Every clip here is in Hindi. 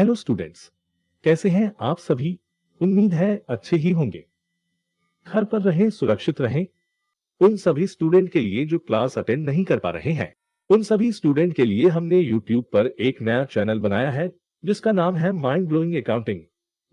हेलो स्टूडेंट्स, कैसे हैं आप सभी। उम्मीद है अच्छे ही होंगे। घर पर रहें, सुरक्षित रहें। उन सभी स्टूडेंट के लिए जो क्लास अटेंड नहीं कर पा रहे हैं, उन सभी स्टूडेंट के लिए हमने यूट्यूब पर एक नया चैनल बनाया है जिसका नाम है माइंड ब्लोइंग अकाउंटिंग,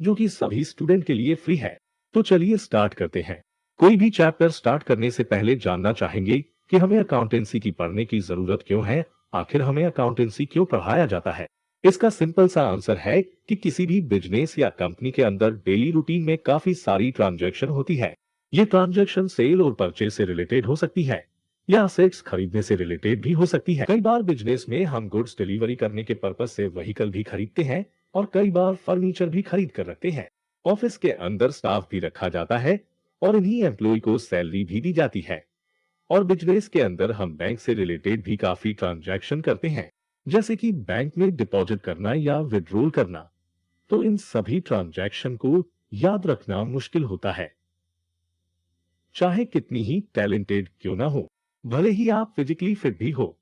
जो कि सभी स्टूडेंट के लिए फ्री है। तो चलिए स्टार्ट करते हैं। कोई भी चैप्टर स्टार्ट करने से पहले जानना चाहेंगे कि हमें अकाउंटेंसी की पढ़ने की जरूरत क्यों है, आखिर हमें अकाउंटेंसी क्यों पढ़ाया जाता है। इसका सिंपल सा आंसर है कि किसी भी बिजनेस या कंपनी के अंदर डेली रूटीन में काफी सारी ट्रांजैक्शन होती है। ये ट्रांजैक्शन सेल और परचेज से रिलेटेड हो सकती है या असेट्स खरीदने से रिलेटेड भी हो सकती है। कई बार बिजनेस में हम गुड्स डिलीवरी करने के पर्पज से व्हीकल भी खरीदते हैं और कई बार फर्नीचर भी खरीद कर रखते हैं। ऑफिस के अंदर स्टाफ भी रखा जाता है और इन्हीं एम्प्लॉय को सैलरी भी दी जाती है। और बिजनेस के अंदर हम बैंक से रिलेटेड भी काफी ट्रांजैक्शन करते हैं, जैसे कि बैंक में डिपॉजिट करना या विड्रॉल करना। तो इन सभी ट्रांजैक्शन को याद रखना मुश्किल होता है, चाहे कितनी ही टैलेंटेड क्यों ना हो, भले ही आप फिजिकली फिट भी हो।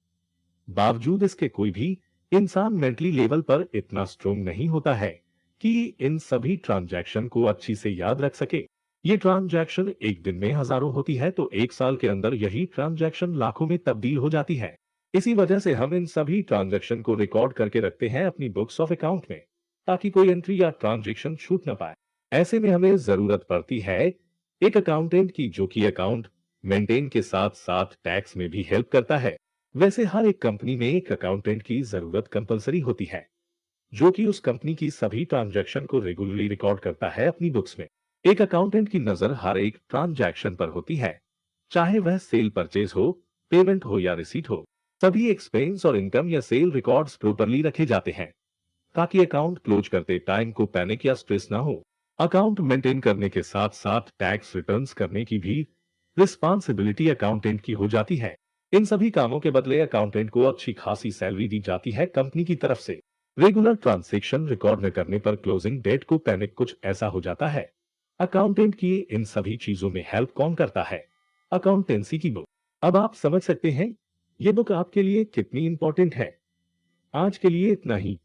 बावजूद इसके कोई भी इंसान मेंटली लेवल पर इतना स्ट्रोंग नहीं होता है कि इन सभी ट्रांजैक्शन को अच्छी से याद रख सके। ये ट्रांजैक्शन एक दिन में हजारों होती है तो एक साल के अंदर यही ट्रांजैक्शन लाखों में तब्दील हो जाती है। इसी वजह से हम इन सभी ट्रांजैक्शन को रिकॉर्ड करके रखते हैं अपनी बुक्स ऑफ अकाउंट में, ताकि कोई एंट्री या ट्रांजैक्शन छूट ना पाए। ऐसे में हमें जरूरत पड़ती है एक अकाउंटेंट की, जो कि अकाउंट मेंटेन के साथ साथ टैक्स में भी हेल्प करता है। वैसे हर एक कंपनी में एक अकाउंटेंट की जरूरत कंपलसरी होती है, जो कि उस कंपनी की सभी ट्रांजैक्शन को रेगुलरली रिकॉर्ड करता है अपनी बुक्स में। एक अकाउंटेंट की नजर हर एक ट्रांजैक्शन पर होती है, चाहे वह सेल परचेज हो, पेमेंट हो या रिसीट हो। सभी एक्सपेंस और इनकम या सेल रिकॉर्ड्स प्रॉपरली रखे जाते हैं, ताकि अकाउंट क्लोज करते टाइम को पैनिक या स्ट्रेस ना हो। अकाउंट मेंटेन करने के साथ साथ टैक्स रिटर्न्स करने की भी रिस्पॉन्सिबिलिटी अकाउंटेंट की हो जाती है। इन सभी कामों के बदले अकाउंटेंट को अच्छी खासी सैलरी दी जाती है कंपनी की तरफ से। रेगुलर ट्रांजैक्शन रिकॉर्ड न करने पर क्लोजिंग डेट को पैनिक कुछ ऐसा हो जाता है। अकाउंटेंट की इन सभी चीजों में हेल्प कौन करता है? अकाउंटेंसी की बुक। अब आप समझ सकते हैं ये बुक आपके लिए कितनी इंपॉर्टेंट है। आज के लिए इतना ही।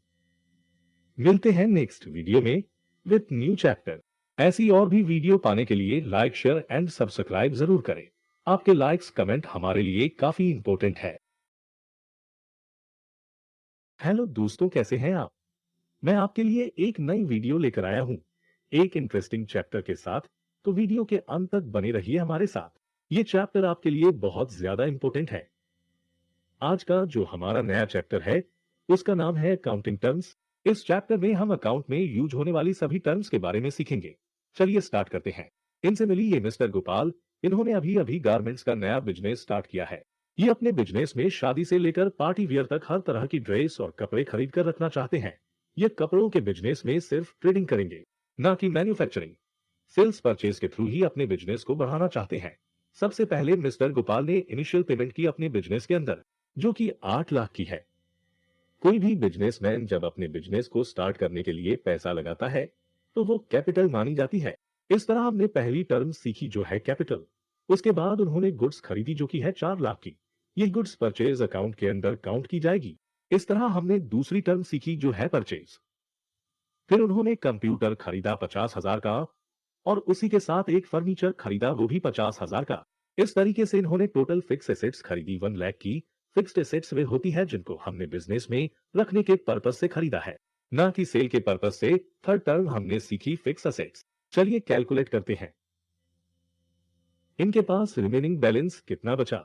मिलते हैं नेक्स्ट वीडियो में विद न्यू चैप्टर। ऐसी और भी वीडियो पाने के लिए लाइक, शेयर एंड सब्सक्राइब जरूर करें। आपके लाइक्स कमेंट हमारे लिए काफी इंपॉर्टेंट है। हेलो दोस्तों, कैसे हैं आप। मैं आपके लिए एक नई वीडियो लेकर आया हूं, एक इंटरेस्टिंग चैप्टर के साथ। तो वीडियो के अंत तक बने रहिए हमारे साथ। ये चैप्टर आपके लिए बहुत ज्यादा इंपॉर्टेंट है। आज का जो हमारा नया चैप्टर है उसका नाम है अकाउंटिंग टर्म्स। इस चैप्टर में हम अकाउंट में यूज होने वाली सभी टर्म्स के बारे में सीखेंगे। चलिए स्टार्ट करते हैं। इनसे मिली ये मिस्टर गोपाल। इन्होंने अभी अभी गारमेंट्स का नया बिजनेस स्टार्ट किया है। ये अपने बिजनेस में शादी से लेकर पार्टी वियर तक हर तरह की ड्रेस और कपड़े खरीद कर रखना चाहते हैं। ये कपड़ों के बिजनेस में सिर्फ ट्रेडिंग करेंगे, ना कि मैन्युफैक्चरिंग। सेल्स परचेज के थ्रू ही अपने बिजनेस को बढ़ाना चाहते हैं। सबसे पहले मिस्टर गोपाल ने इनिशियल पेमेंट की अपने बिजनेस के अंदर, जो कि 8 लाख की है। कोई भी बिजनेसमैन जब अपने बिजनेस को स्टार्ट करने के लिए पैसा लगाता है तो वो कैपिटल मानी जाती है। इस तरह हमने पहली टर्म सीखी जो है कैपिटल। उसके बाद उन्होंने गुड्स खरीदी जो कि है 4 लाख की। ये गुड्स परचेज अकाउंट के अंदर काउंट की जाएगी। इस तरह हमने दूसरी टर्म सीखी जो है परचेज। फिर उन्होंने कंप्यूटर खरीदा 50,000 का और उसी के साथ एक फर्नीचर खरीदा, वो भी 50,000 का। इस तरीके से इन्होंने टोटल फिक्स एसेट्स खरीदी 1 लाख की। फिक्स्ड एसेट्स वे होती है जिनको हमने बिजनेस में रखने के पर्पज से खरीदा है, ना कि सेल के पर्पज से। थर्ड टर्म हमने सीखी फिक्स एसेट्स। चलिए कैलकुलेट करते हैं। इनके पास रिमेनिंग बैलेंस कितना बचा?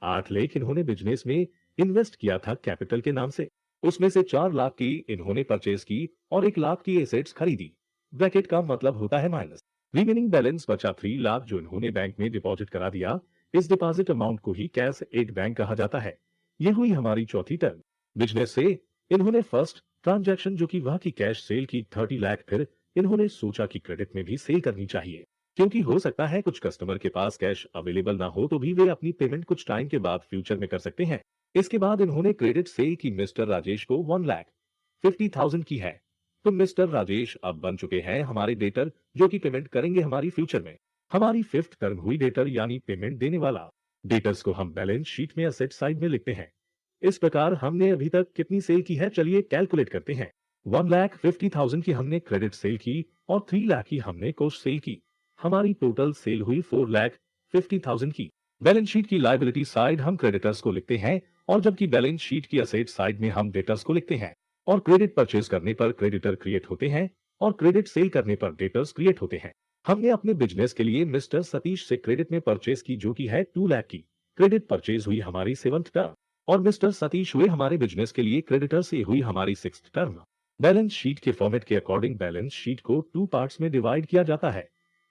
8 लाख इन्होंने बिजनेस में इन्वेस्ट किया था कैपिटल के नाम से। उसमें से 4 लाख की इन्होंने परचेज की और 1 लाख की एसेट्स खरीदी। ब्रैकेट का मतलब होता है माइनस। रिमेनिंग बैलेंस बचा 3 लाख जो इन्होंने बैंक में डिपॉजिट करा दिया। इस डिपॉजिट अमाउंट को ही कैश एट बैंक कहा जाता है। ये हुई हमारी चौथी टर्म। बिजनेस से इन्होंने फर्स्ट ट्रांजैक्शन जो कि वह की कैश सेल की 30 लाख। फिर इन्होंने सोचा कि क्रेडिट में भी सेल करनी चाहिए, क्योंकि हो सकता है कुछ कस्टमर के पास कैश अवेलेबल ना हो तो भी वे अपनी पेमेंट कुछ टाइम के बाद फ्यूचर में कर सकते हैं। इसके बाद इन्होंने क्रेडिट सेल की मिस्टर राजेश को 1,50,000 की है। तो मिस्टर राजेश अब बन चुके हैं हमारे डेटर, जो कि पेमेंट करेंगे हमारी फ्यूचर में। हमारी फिफ्थ टर्म हुई डेटर, यानी पेमेंट देने वाला। डेटर्स को हम बैलेंस शीट में असेट साइड में लिखते हैं। इस प्रकार हमने अभी तक कितनी सेल की है, चलिए कैलकुलेट करते हैं। 1,50,000 की हमने क्रेडिट सेल की और 3 लाख की हमने कोस्ट सेल की। हमारी टोटल सेल हुई 4,50,000 की। बैलेंस शीट की लायबिलिटी साइड हम क्रेडिटर्स को लिखते हैं और जबकि बैलेंस शीट की असेट साइड में हम डेटर्स को लिखते हैं। और क्रेडिट परचेज करने पर क्रेडिटर क्रिएट होते हैं और क्रेडिट सेल करने पर डेटर्स क्रिएट होते हैं। हमने अपने बिजनेस के लिए मिस्टर सतीश से क्रेडिट में परचेज की जो की है 2 लाख की। क्रेडिट परचेज हुई हमारी 7th टर्म और मिस्टर सतीश हुए हमारे बिजनेस के लिए क्रेडिटर से हुई हमारी 6th टर्म। बैलेंस शीट के फॉर्मेट के अकॉर्डिंग बैलेंस शीट को 2 पार्ट्स में डिवाइड किया जाता है।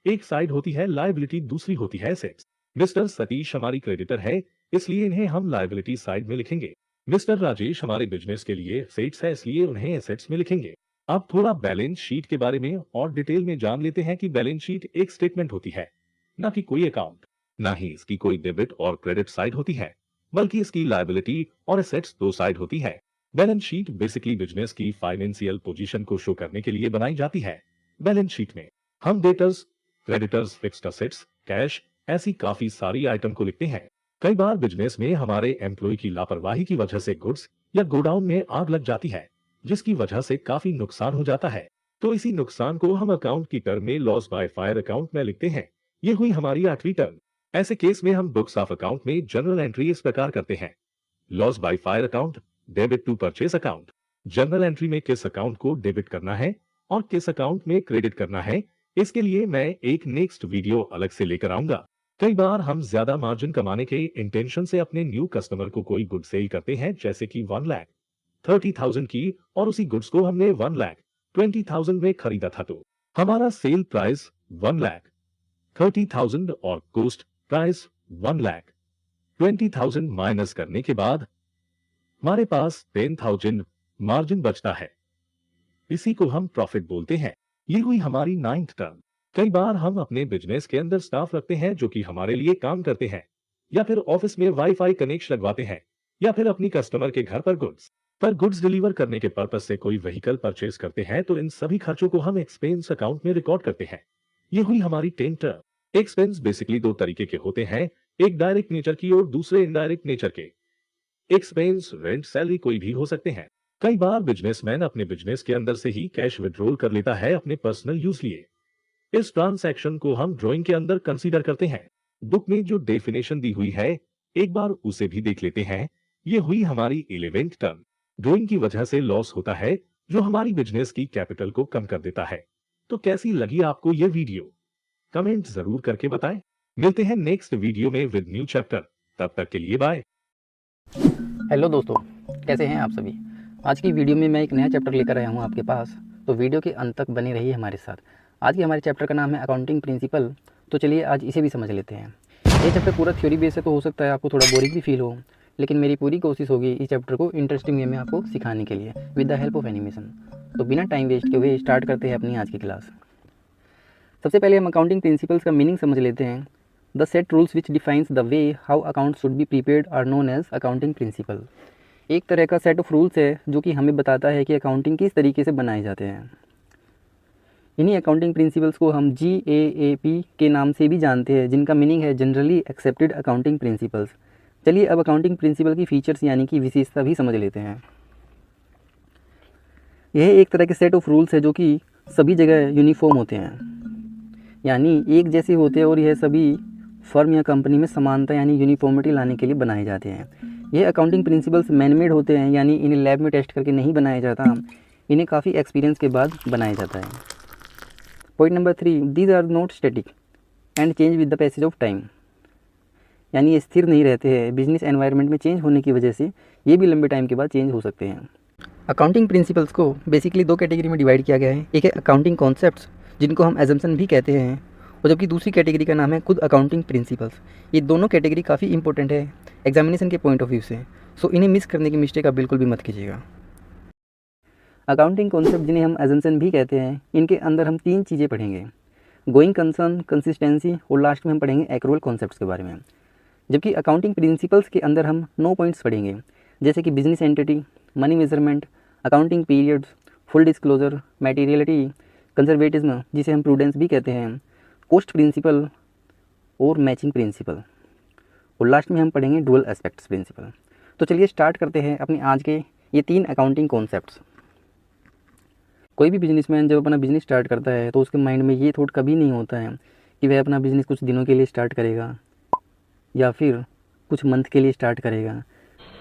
एक साइड होती है लायबिलिटी, दूसरी होती है एसेट्स। मिस्टर सतीश हमारी क्रेडिटर है, इसलिए इन्हें हम लायबिलिटी साइड में लिखेंगे। मिस्टर राजेश हमारे बिजनेस के लिए एसेट्स है, इसलिए उन्हें एसेट्स में लिखेंगे। अब थोड़ा बैलेंस शीट के बारे में और डिटेल में जान लेते हैं कि बैलेंस शीट एक स्टेटमेंट होती है, न कि कोई अकाउंट। ना ही इसकी कोई डेबिट और क्रेडिट साइड होती है, बल्कि इसकी लायबिलिटी और एसेट्स 2 साइड होती है। बैलेंस शीट बेसिकली बिजनेस की फाइनेंशियल पोजीशन को शो करने के लिए बनाई जाती है। बैलेंस शीट में हम debtors, creditors, fixed assets, cash ऐसी काफी सारी आइटम को लिखते हैं। कई बार बिजनेस में हमारे एम्प्लॉय की लापरवाही की वजह से गुड्स या गोडाउन में आग लग जाती है, जिसकी वजह से काफी नुकसान हो जाता है। तो इसी नुकसान को हम अकाउंट की टर्म में लॉस बाय फायर अकाउंट में लिखते हैं। ये हुई हमारी 8वीं टर्म। ऐसे केस में हम बुक्स ऑफ अकाउंट में जनरल एंट्री इस प्रकार करते हैं। Loss by fire account, debit to purchase account. General entry में किस अकाउंट को डेबिट करना है और किस अकाउंट में क्रेडिट करना है, इसके लिए मैं एक नेक्स्ट वीडियो अलग से लेकर आऊंगा। कई बार हम ज्यादा मार्जिन कमाने के इंटेंशन से अपने न्यू कस्टमर को कोई गुड सेल करते हैं, जैसे कि 1,30,000 की, और उसी गुड्स को हमने 1,20,000 में खरीदा था, तो हमारा सेल प्राइस 1,30,000 और कॉस्ट प्राइस 1,20,000 माइनस करने के बाद हमारे पास 10,000 मार्जिन बचता है। इसी को हम प्रॉफिट बोलते हैं। ये हुई हमारी 9th टर्म। कई बार हम अपने बिजनेस के अंदर स्टाफ रखते हैं जो कि हमारे लिए काम करते हैं, या फिर ऑफिस में वाईफाई कनेक्शन लगवाते हैं, या फिर अपनी कस्टमर के घर पर गुड्स डिलीवर करने के पर्पज से कोई व्हीकल परचेज करते हैं, तो इन सभी खर्चों को हम एक्सपेंस अकाउंट में रिकॉर्ड करते हैं। ये हुई हमारी 10th टर्म। एक्सपेंस बेसिकली 2 तरीके के होते हैं, एक डायरेक्ट नेचर की और दूसरे इनडायरेक्ट नेचर के। एक्सपेंस, रेंट, सैलरी कोई भी हो सकते हैं। कई बार बिजनेसमैन अपने बिजनेस के अंदर से ही कैश विड्रॉल कर लेता है अपने पर्सनल यूज लिए। इस ट्रांसैक्शन को हम ड्राइंग के अंदर कंसीडर करते हैं। बुक में जो डेफिनेशन दी हुई है, एक बार उसे भी देख लेते हैं। ये हुई हमारी 11th टर्म। ड्राइंग की वजह से लॉस होता है, जो हमारी बिजनेस की कैपिटल को कम कर देता है। तो कैसी लगी आपको ये वीडियो? कमेंट जरूर करके बताएं। मिलते हैं नेक्स्ट वीडियो में विद न्यू चैप्टर। तब तक के लिए बाय। हेलो दोस्तों, कैसे हैं आप सभी। आज की वीडियो में मैं एक नया चैप्टर लेकर आया हूं आपके पास, तो वीडियो के अंत तक बने रहिए हमारे साथ। आज के हमारे चैप्टर का नाम है अकाउंटिंग प्रिंसिपल। तो चलिए आज इसे भी समझ लेते हैं। ये चैप्टर पूरा थ्योरी बेस है, तो हो सकता है आपको थोड़ा बोरिंग भी फील हो, लेकिन मेरी पूरी कोशिश होगी इस चैप्टर को इंटरेस्टिंग वे में आपको सिखाने के लिए with the help of animation. तो बिना टाइम वेस्ट के हुए स्टार्ट करते हैं अपनी आज की क्लास। सबसे पहले हम अकाउंटिंग प्रिंसिपल्स का मीनिंग समझ लेते हैं। The set rules which defines the way how account should be prepared are known as accounting principle. एक तरह का सेट ऑफ रूल्स है जो कि हमें बताता है कि अकाउंटिंग किस तरीके से बनाए जाते हैं। इन्हीं अकाउंटिंग प्रिंसिपल्स को हम GAAP के नाम से भी जानते हैं, जिनका मीनिंग है जनरली एक्सेप्टेड अकाउंटिंग प्रिंसिपल्स। चलिए अब अकाउंटिंग प्रिंसिपल की फीचर्स यानी कि विशेषता भी समझ लेते हैं। यह एक तरह के सेट ऑफ रूल्स है जो कि सभी जगह यूनिफॉर्म होते हैं, यानी एक जैसे होते हैं, और यह सभी फर्म या कंपनी में समानता यानी यूनिफॉर्मिटी लाने के लिए बनाए जाते हैं। ये अकाउंटिंग प्रिंसिपल्स मैनमेड होते हैं, यानी इन्हें लैब में टेस्ट करके नहीं बनाया जाता, इन्हें काफ़ी एक्सपीरियंस के बाद बनाया जाता है। Point number 3, these are not static and change with the passage of time, यानी ये स्थिर नहीं रहते हैं। बिजनेस एनवायरनमेंट में चेंज होने की वजह से ये भी लंबे टाइम के बाद चेंज हो सकते हैं। अकाउंटिंग प्रिंसिपल्स को बेसिकली 2 कैटेगरी में डिवाइड किया गया है। एक है अकाउंटिंग कॉन्सेप्ट्स, जिनको हम एजम्पशन भी कहते हैं, और जबकि दूसरी कैटेगरी का नाम है खुद अकाउंटिंग प्रिंसिपल्स। ये दोनों कैटेगरी काफ़ी इंपॉर्टेंट है एग्जामिनेशन के पॉइंट ऑफ व्यू से, सो इन्हें मिस करने की मिस्टेक आप बिल्कुल भी मत कीजिएगा। अकाउंटिंग कॉन्सेप्ट, जिन्हें हम एजम्पशन भी कहते हैं, इनके अंदर हम 3 चीज़ें पढ़ेंगे, गोइंग कंसर्न, कंसिस्टेंसी, और लास्ट में हम पढ़ेंगे एक्रूअल कॉन्सेप्ट्स के बारे में। जबकि अकाउंटिंग प्रिंसिपल्स के अंदर हम 9 पॉइंट्स पढ़ेंगे, जैसे कि business entity, money measurement, accounting periods, full disclosure, materiality, conservatism जिसे हम प्रूडेंस भी कहते हैं, कॉस्ट प्रिंसिपल और मैचिंग प्रिंसिपल, और लास्ट में हम पढ़ेंगे डुअल एस्पेक्ट्स प्रिंसिपल। तो चलिए स्टार्ट करते हैं अपने आज के ये 3 अकाउंटिंग कॉन्सेप्ट्स। कोई भी बिजनेसमैन जब अपना बिज़नेस स्टार्ट करता है तो उसके माइंड में ये थॉट कभी नहीं होता है कि वह अपना बिज़नेस कुछ दिनों के लिए स्टार्ट करेगा या फिर कुछ मंथ के लिए स्टार्ट करेगा,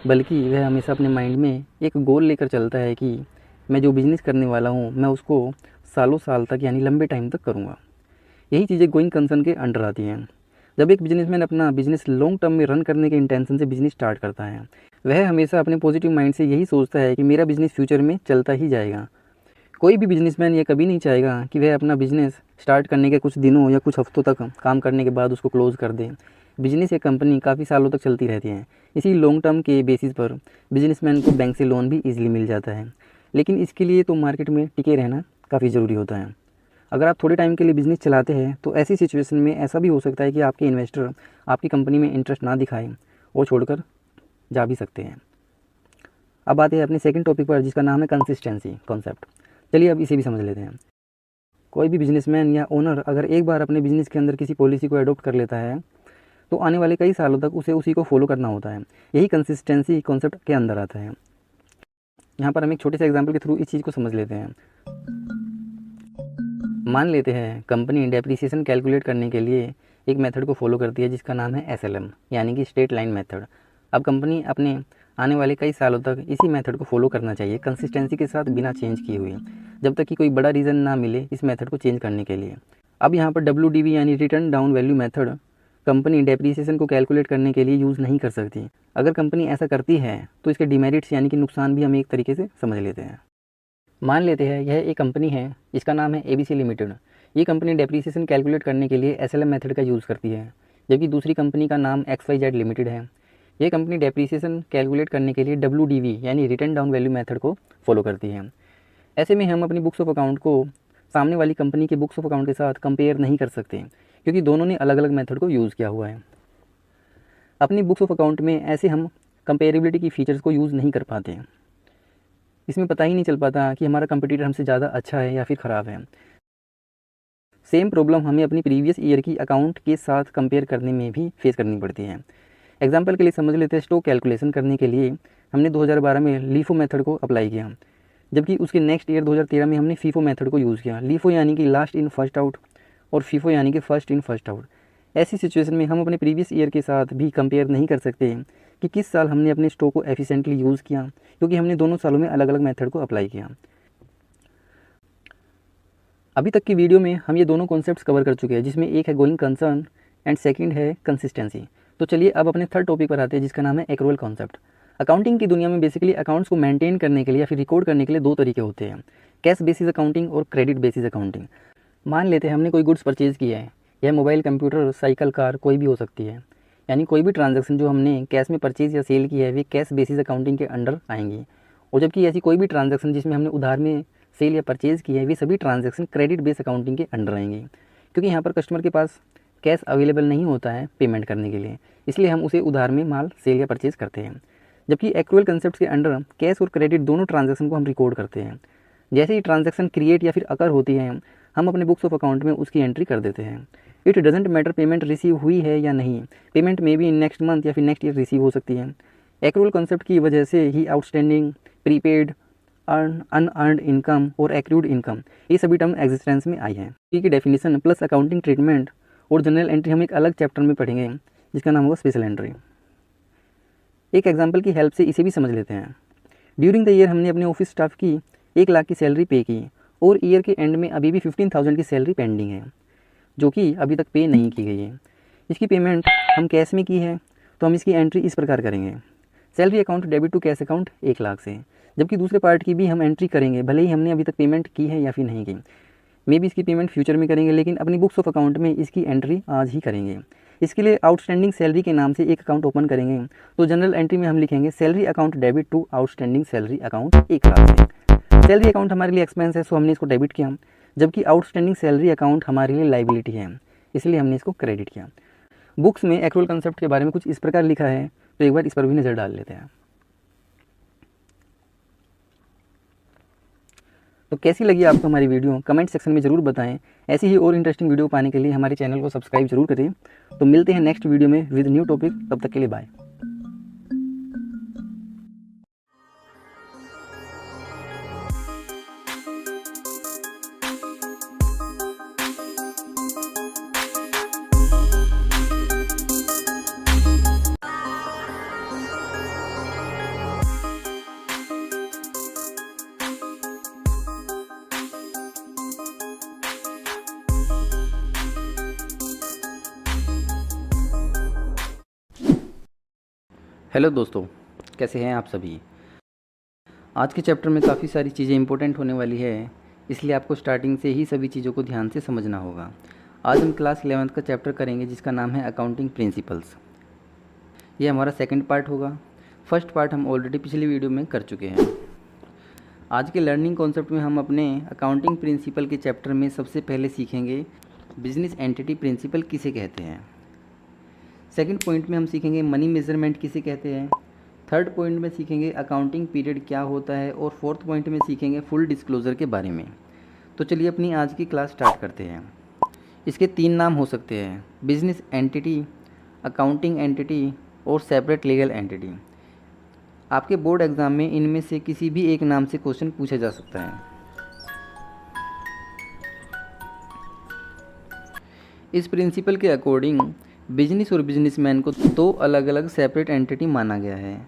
बल्कि वह हमेशा अपने माइंड में एक गोल लेकर चलता है कि मैं जो बिज़नेस करने वाला हूँ मैं उसको सालों साल तक यानी लंबे टाइम तक करूँगा। यही चीज़ें गोइंग कंसर्न के अंडर आती हैं। जब एक बिजनेसमैन अपना बिजनेस लॉन्ग टर्म में रन करने के इंटेंशन से बिजनेस स्टार्ट करता है, वह हमेशा अपने पॉजिटिव माइंड से यही सोचता है कि मेरा बिजनेस फ्यूचर में चलता ही जाएगा। कोई भी बिजनेसमैन ये कभी नहीं चाहेगा कि वह अपना बिजनेस स्टार्ट करने के कुछ दिनों या कुछ हफ्तों तक काम करने के बाद उसको क्लोज़ कर दे। बिजनेस या कंपनी काफ़ी सालों तक चलती रहती है। इसी लॉन्ग टर्म के बेसिस पर बिजनेसमैन को बैंक से लोन भी ईजिली मिल जाता है, लेकिन इसके लिए तो मार्केट में टिके रहना काफ़ी ज़रूरी होता है। अगर आप थोड़े टाइम के लिए बिज़नेस चलाते हैं तो ऐसी सिचुएशन में ऐसा भी हो सकता है कि आपके इन्वेस्टर आपकी कंपनी में इंटरेस्ट ना दिखाएं और छोड़कर जा भी सकते हैं। अब आते हैं अपने सेकंड टॉपिक पर, जिसका नाम है कंसिस्टेंसी कॉन्सेप्ट। चलिए अब इसे भी समझ लेते हैं। कोई भी बिजनेसमैन या ओनर अगर एक बार अपने बिजनेस के अंदर किसी पॉलिसी को अडॉप्ट कर लेता है तो आने वाले कई सालों तक उसे उसी को फॉलो करना होता है। यही कंसिस्टेंसी कॉन्सेप्ट के अंदर आता है। यहाँ पर हम एक छोटे से एग्जाम्पल के थ्रू इस चीज़ को समझ लेते हैं। मान लेते हैं कंपनी डेप्रिसिएशन कैलकुलेट करने के लिए एक मेथड को फॉलो करती है जिसका नाम है SLM यानी कि स्ट्रेट लाइन मेथड। अब कंपनी अपने आने वाले कई सालों तक इसी मेथड को फॉलो करना चाहिए कंसिस्टेंसी के साथ बिना चेंज किए हुए, जब तक कि कोई बड़ा रीज़न ना मिले इस मेथड को चेंज करने के लिए। अब यहाँ पर WDV यानी return down value method company depreciation को कैलकुलेट करने के लिए यूज़ नहीं कर सकती। अगर कंपनी ऐसा करती है तो इसके डिमेरिट्स यानी कि नुकसान भी हम एक तरीके से समझ लेते हैं। मान लेते हैं यह एक कंपनी है, इसका नाम है ABC लिमिटेड। ये कंपनी डेप्रिसिएशन कैलकुलेट करने के लिए SLM मेथड का यूज़ करती है, जबकि दूसरी कंपनी का नाम XYZ लिमिटेड है। ये कंपनी डेप्रिसिएशन कैलकुलेट करने के लिए WDV यानी रिटर्न डाउन वैल्यू मेथड को फॉलो करती है। ऐसे में हम अपनी बुक्स ऑफ अकाउंट को सामने वाली कंपनी के बुक्स ऑफ अकाउंट के साथ कंपेयर नहीं कर सकते, क्योंकि दोनों ने अलग अलग मेथड को यूज़ किया हुआ है। अपनी बुक्स ऑफ अकाउंट में ऐसे हम कंपेरेबिलिटी की फ़ीचर्स को यूज़ नहीं कर पाते हैं। इसमें पता ही नहीं चल पाता कि हमारा कंपटीटर हमसे ज़्यादा अच्छा है या फिर ख़राब है। सेम प्रॉब्लम हमें अपनी प्रीवियस ईयर की अकाउंट के साथ कंपेयर करने में भी फेस करनी पड़ती है। एग्जांपल के लिए समझ लेते हैं, स्टॉक कैलकुलेशन करने के लिए हमने 2012 में लीफो मेथड को अप्लाई किया, जबकि उसके नेक्स्ट ईयर 2013 में हमने फीफो मेथड को यूज़ किया। लीफो यानी कि लास्ट इन फर्स्ट आउट और फीफो यानी कि फर्स्ट इन फर्स्ट आउट। ऐसी सिचुएशन में हम अपने प्रीवियस ईयर के साथ भी कंपेयर नहीं कर सकते कि किस साल हमने अपने स्टॉक को एफिशिएंटली यूज़ किया, क्योंकि हमने दोनों सालों में अलग अलग मेथड को अप्लाई किया। अभी तक की वीडियो में हम ये दोनों कॉन्सेप्ट्स कवर कर चुके हैं, जिसमें एक है गोइंग कंसर्न एंड सेकंड है कंसिस्टेंसी। तो चलिए अब अपने थर्ड टॉपिक पर आते हैं, जिसका नाम है एक्रूअल कॉन्सेप्ट। अकाउंटिंग की दुनिया में बेसिकली अकाउंट्स को मेंटेन करने के लिए या फिर रिकॉर्ड करने के लिए दो तरीके होते हैं, कैश बेसिस अकाउंटिंग और क्रेडिट बेसिस अकाउंटिंग। मान लेते हैं हमने कोई गुड्स परचेज़ किया है, यह मोबाइल, कंप्यूटर, साइकिल, कार कोई भी हो सकती है, यानी कोई भी ट्रांजैक्शन जो हमने कैश में परचेज़ या सेल की है वे कैश बेसिस अकाउंटिंग के अंडर आएंगी। और जबकि ऐसी कोई भी ट्रांजैक्शन जिसमें हमने उधार में सेल या परचेज़ की है वे सभी ट्रांजैक्शन क्रेडिट बेस अकाउंटिंग के अंडर आएंगे, क्योंकि यहाँ पर कस्टमर के पास कैश अवेलेबल नहीं होता है पेमेंट करने के लिए, इसलिए हम उसे उधार में माल सेल या परचेज़ करते हैं। जबकि एक्रूअल कंसेप्ट के अंडर कैश और क्रेडिट दोनों ट्रांजैक्शन को हम रिकॉर्ड करते हैं। जैसे ही ट्रांजैक्शन क्रिएट या फिर अकर होती है हम अपने बुक्स ऑफ अकाउंट में उसकी एंट्री कर देते हैं। It doesn't matter payment receive हुई है या नहीं, पेमेंट में भी नेक्स्ट मंथ या फिर नेक्स्ट ईयर रिसीव हो सकती है। एक्रूअल कंसेप्ट की वजह से ही आउटस्टैंडिंग, प्रीपेड, अनअर्नड इनकम और एक्रूड इनकम ये सभी टर्म एग्जिस्टेंस में आई हैं। इनकी डेफिनेशन प्लस अकाउंटिंग ट्रीटमेंट और जनरल एंट्री हम एक अलग चैप्टर में पढ़ेंगे, जिसका नाम होगा स्पेशल एंट्री। एक एग्जांपल की हेल्प से इसे भी समझ लेते हैं। ड्यूरिंग द ईयर हमने अपने ऑफिस स्टाफ की 1 लाख की सैलरी पे की और ईयर के एंड में अभी भी 15,000 की सैलरी पेंडिंग है, जो कि अभी तक पे नहीं की गई है। इसकी पेमेंट हम कैश में की है, तो हम इसकी एंट्री इस प्रकार करेंगे, salary account debit to cash account 1 lakh से। जबकि दूसरे पार्ट की भी हम एंट्री करेंगे, भले ही हमने अभी तक पेमेंट की है या फिर नहीं की, मे भी इसकी पेमेंट फ्यूचर में करेंगे, लेकिन अपनी बुक्स ऑफ अकाउंट में इसकी एंट्री आज ही करेंगे। इसके लिए आउटस्टैंडिंग सैलरी के नाम से एक अकाउंट ओपन करेंगे, तो जनरल एंट्री में हम लिखेंगे salary account debit to outstanding salary account 1 lakh से। सैलरी अकाउंट हमारे लिए एक्सपेंस है, सो हमने इसको डेबिट किया, जबकि आउटस्टैंडिंग सैलरी अकाउंट हमारे लिए लाइबिलिटी है, इसलिए हमने इसको क्रेडिट किया। बुक्स में एक्रूअल कंसेप्ट के बारे में कुछ इस प्रकार लिखा है, तो एक बार इस पर भी नज़र डाल लेते हैं। तो कैसी लगी आपको हमारी वीडियो, कमेंट सेक्शन में ज़रूर बताएं। ऐसी ही और इंटरेस्टिंग वीडियो पाने के लिए हमारे चैनल को सब्सक्राइब जरूर करें। तो मिलते हैं नेक्स्ट वीडियो में विद न्यू टॉपिक, तब तक के लिए बाय। हेलो दोस्तों, कैसे हैं आप सभी। आज के चैप्टर में काफ़ी सारी चीज़ें इंपॉर्टेंट होने वाली है, इसलिए आपको स्टार्टिंग से ही सभी चीज़ों को ध्यान से समझना होगा। आज हम क्लास 11th का चैप्टर करेंगे जिसका नाम है अकाउंटिंग प्रिंसिपल्स। ये हमारा सेकंड पार्ट होगा। फर्स्ट पार्ट हम ऑलरेडी पिछली वीडियो में कर चुके हैं। आज के लर्निंग कॉन्सेप्ट में हम अपने अकाउंटिंग प्रिंसिपल के चैप्टर में सबसे पहले सीखेंगे बिजनेस एंटिटी प्रिंसिपल किसे कहते हैं। सेकंड पॉइंट में हम सीखेंगे मनी मेजरमेंट किसे कहते हैं। थर्ड पॉइंट में सीखेंगे अकाउंटिंग पीरियड क्या होता है और फोर्थ पॉइंट में सीखेंगे फुल डिस्क्लोज़र के बारे में। तो चलिए अपनी आज की क्लास स्टार्ट करते हैं। इसके 3 नाम हो सकते हैं, बिजनेस एंटिटी, अकाउंटिंग एंटिटी और सेपरेट लीगल एंटिटी। आपके बोर्ड एग्ज़ाम में इनमें से किसी भी एक नाम से क्वेश्चन पूछा जा सकता है। इस प्रिंसिपल के अकॉर्डिंग बिजनेस और बिजनेसमैन को 2 अलग अलग सेपरेट एंटिटी माना गया है,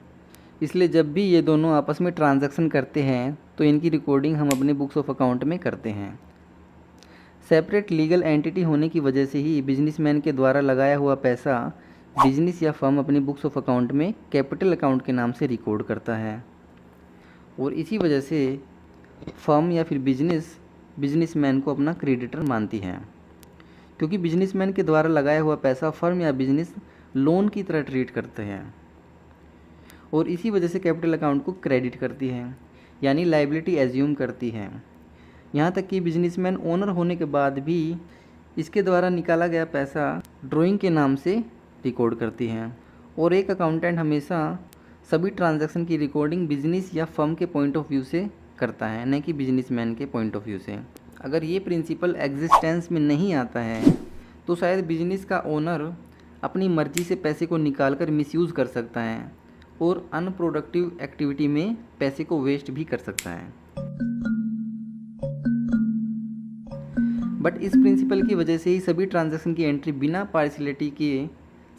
इसलिए जब भी ये दोनों आपस में ट्रांजैक्शन करते हैं तो इनकी रिकॉर्डिंग हम अपने बुक्स ऑफ अकाउंट में करते हैं। सेपरेट लीगल एंटिटी होने की वजह से ही बिजनेसमैन के द्वारा लगाया हुआ पैसा बिजनेस या फर्म अपनी बुक्स ऑफ अकाउंट में कैपिटल अकाउंट के नाम से रिकॉर्ड करता है, और इसी वजह से फर्म या फिर बिजनेसमैन को अपना क्रेडिटर मानती है, क्योंकि बिजनेसमैन के द्वारा लगाया हुआ पैसा फर्म या बिजनेस लोन की तरह ट्रीट करते हैं, और इसी वजह से कैपिटल अकाउंट को क्रेडिट करती है, यानी लायबिलिटी एज्यूम करती है। यहाँ तक कि बिजनेसमैन ओनर होने के बाद भी इसके द्वारा निकाला गया पैसा ड्राइंग के नाम से रिकॉर्ड करती है, और एक अकाउंटेंट हमेशा सभी ट्रांजैक्शन की रिकॉर्डिंग बिजनेस या फर्म के पॉइंट ऑफ व्यू से करता है, न कि बिजनेसमैन के पॉइंट ऑफ व्यू से। अगर ये प्रिंसिपल एग्जिस्टेंस में नहीं आता है तो शायद बिजनेस का ओनर अपनी मर्जी से पैसे को निकाल कर मिसयूज़ कर सकता है और अनप्रोडक्टिव एक्टिविटी में पैसे को वेस्ट भी कर सकता है। बट इस प्रिंसिपल की वजह से ही सभी ट्रांजैक्शन की एंट्री बिना पार्शियलिटी के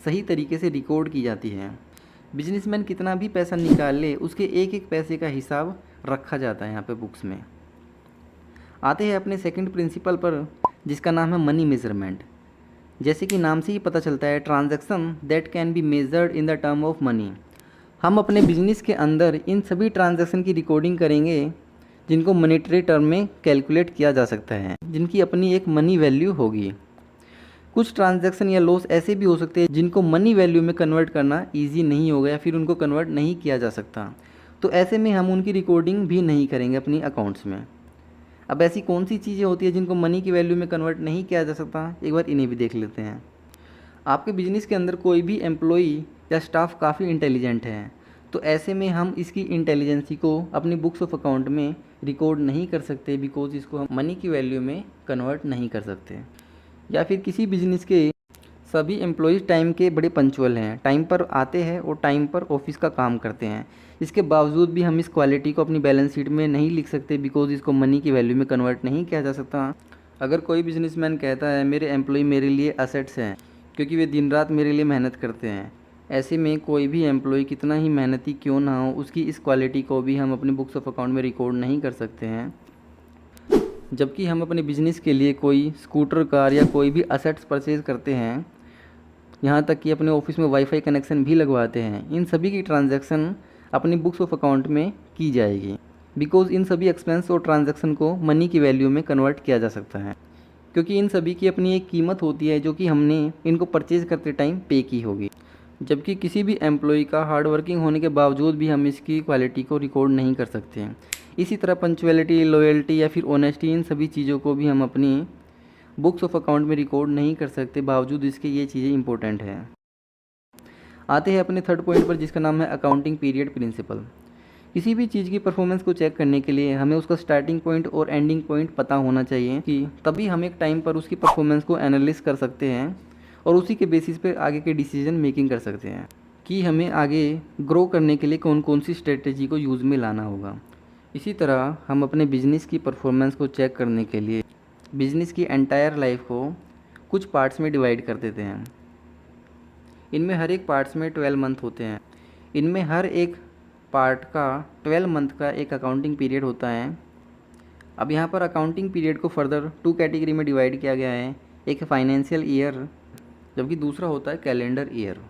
सही तरीके से रिकॉर्ड की जाती है। बिजनेसमैन कितना भी पैसा निकाल ले, उसके एक एक पैसे का हिसाब रखा जाता है यहाँ पे बुक्स में। आते हैं अपने सेकंड प्रिंसिपल पर, जिसका नाम है मनी मेजरमेंट। जैसे कि नाम से ही पता चलता है, transaction that can be measured in the term of money. हम अपने बिजनेस के अंदर इन सभी ट्रांजैक्शन की रिकॉर्डिंग करेंगे जिनको मॉनेटरी टर्म में कैलकुलेट किया जा सकता है, जिनकी अपनी एक मनी वैल्यू होगी। कुछ ट्रांजैक्शन या लॉस ऐसे भी हो सकते हैं जिनको मनी वैल्यू में कन्वर्ट करना ईजी नहीं होगा या फिर उनको कन्वर्ट नहीं किया जा सकता, तो ऐसे में हम उनकी रिकॉर्डिंग भी नहीं करेंगे अपनी अकाउंट्स में। अब ऐसी कौन सी चीज़ें होती है जिनको मनी की वैल्यू में कन्वर्ट नहीं किया जा सकता, एक बार इन्हें भी देख लेते हैं। आपके बिजनेस के अंदर कोई भी एम्प्लॉई या स्टाफ काफ़ी इंटेलिजेंट है, तो ऐसे में हम इसकी इंटेलिजेंसी को अपनी बुक्स ऑफ अकाउंट में रिकॉर्ड नहीं कर सकते, बिकॉज इसको हम मनी की वैल्यू में कन्वर्ट नहीं कर सकते। या फिर किसी बिजनेस के सभी एम्प्लॉयज़ टाइम के बड़े पंचुअल हैं, टाइम पर आते हैं और टाइम पर ऑफिस का काम करते हैं, इसके बावजूद भी हम इस क्वालिटी को अपनी बैलेंस शीट में नहीं लिख सकते, बिकॉज इसको मनी की वैल्यू में कन्वर्ट नहीं किया जा सकता। अगर कोई बिजनेसमैन कहता है मेरे एम्प्लॉय मेरे लिए असेट्स हैं क्योंकि वे दिन रात मेरे लिए मेहनत करते हैं, ऐसे में कोई भी एम्प्लॉय कितना ही मेहनती क्यों ना हो, उसकी इस क्वालिटी को भी हम अपनी बुक्स ऑफ अकाउंट में रिकॉर्ड नहीं कर सकते हैं। जबकि हम अपने बिजनेस के लिए कोई स्कूटर, कार या कोई भी असेट्स परचेज़ करते हैं, यहाँ तक कि अपने ऑफिस में वाईफाई कनेक्शन भी लगवाते हैं, इन सभी की ट्रांजैक्शन अपनी बुक्स ऑफ अकाउंट में की जाएगी, बिकॉज इन सभी एक्सपेंस और ट्रांजैक्शन को मनी की वैल्यू में कन्वर्ट किया जा सकता है, क्योंकि इन सभी की अपनी एक कीमत होती है जो कि हमने इनको परचेज़ करते टाइम पे की होगी। जबकि किसी भी एम्प्लॉय का हार्ड वर्किंग होने के बावजूद भी हम इसकी क्वालिटी को रिकॉर्ड नहीं कर सकते हैं। इसी तरह पंक्चुअलिटी, लॉयल्टी या फिर ऑनेस्टी, इन सभी चीज़ों को भी हम अपनी बुक्स ऑफ अकाउंट में रिकॉर्ड नहीं कर सकते, बावजूद इसके ये चीज़ें इंपॉर्टेंट हैं। आते हैं अपने थर्ड पॉइंट पर, जिसका नाम है अकाउंटिंग पीरियड प्रिंसिपल। किसी भी चीज़ की परफॉर्मेंस को चेक करने के लिए हमें उसका स्टार्टिंग पॉइंट और एंडिंग पॉइंट पता होना चाहिए, कि तभी हम एक टाइम पर उसकी परफॉर्मेंस को एनालिस कर सकते हैं और उसी के बेसिस पे आगे के डिसीजन मेकिंग कर सकते हैं कि हमें आगे ग्रो करने के लिए कौन कौन सी स्ट्रेटेजी को यूज़ में लाना होगा। इसी तरह हम अपने बिजनेस की परफॉर्मेंस को चेक करने के लिए बिजनेस की एंटायर लाइफ को कुछ पार्ट्स में डिवाइड कर देते हैं। इनमें हर एक पार्ट्स में 12 मंथ होते हैं। इनमें हर एक पार्ट का 12 मंथ का एक अकाउंटिंग पीरियड होता है। अब यहाँ पर अकाउंटिंग पीरियड को फर्दर 2 कैटेगरी में डिवाइड किया गया है, एक फाइनेंशियल ईयर जबकि दूसरा होता है calendar year.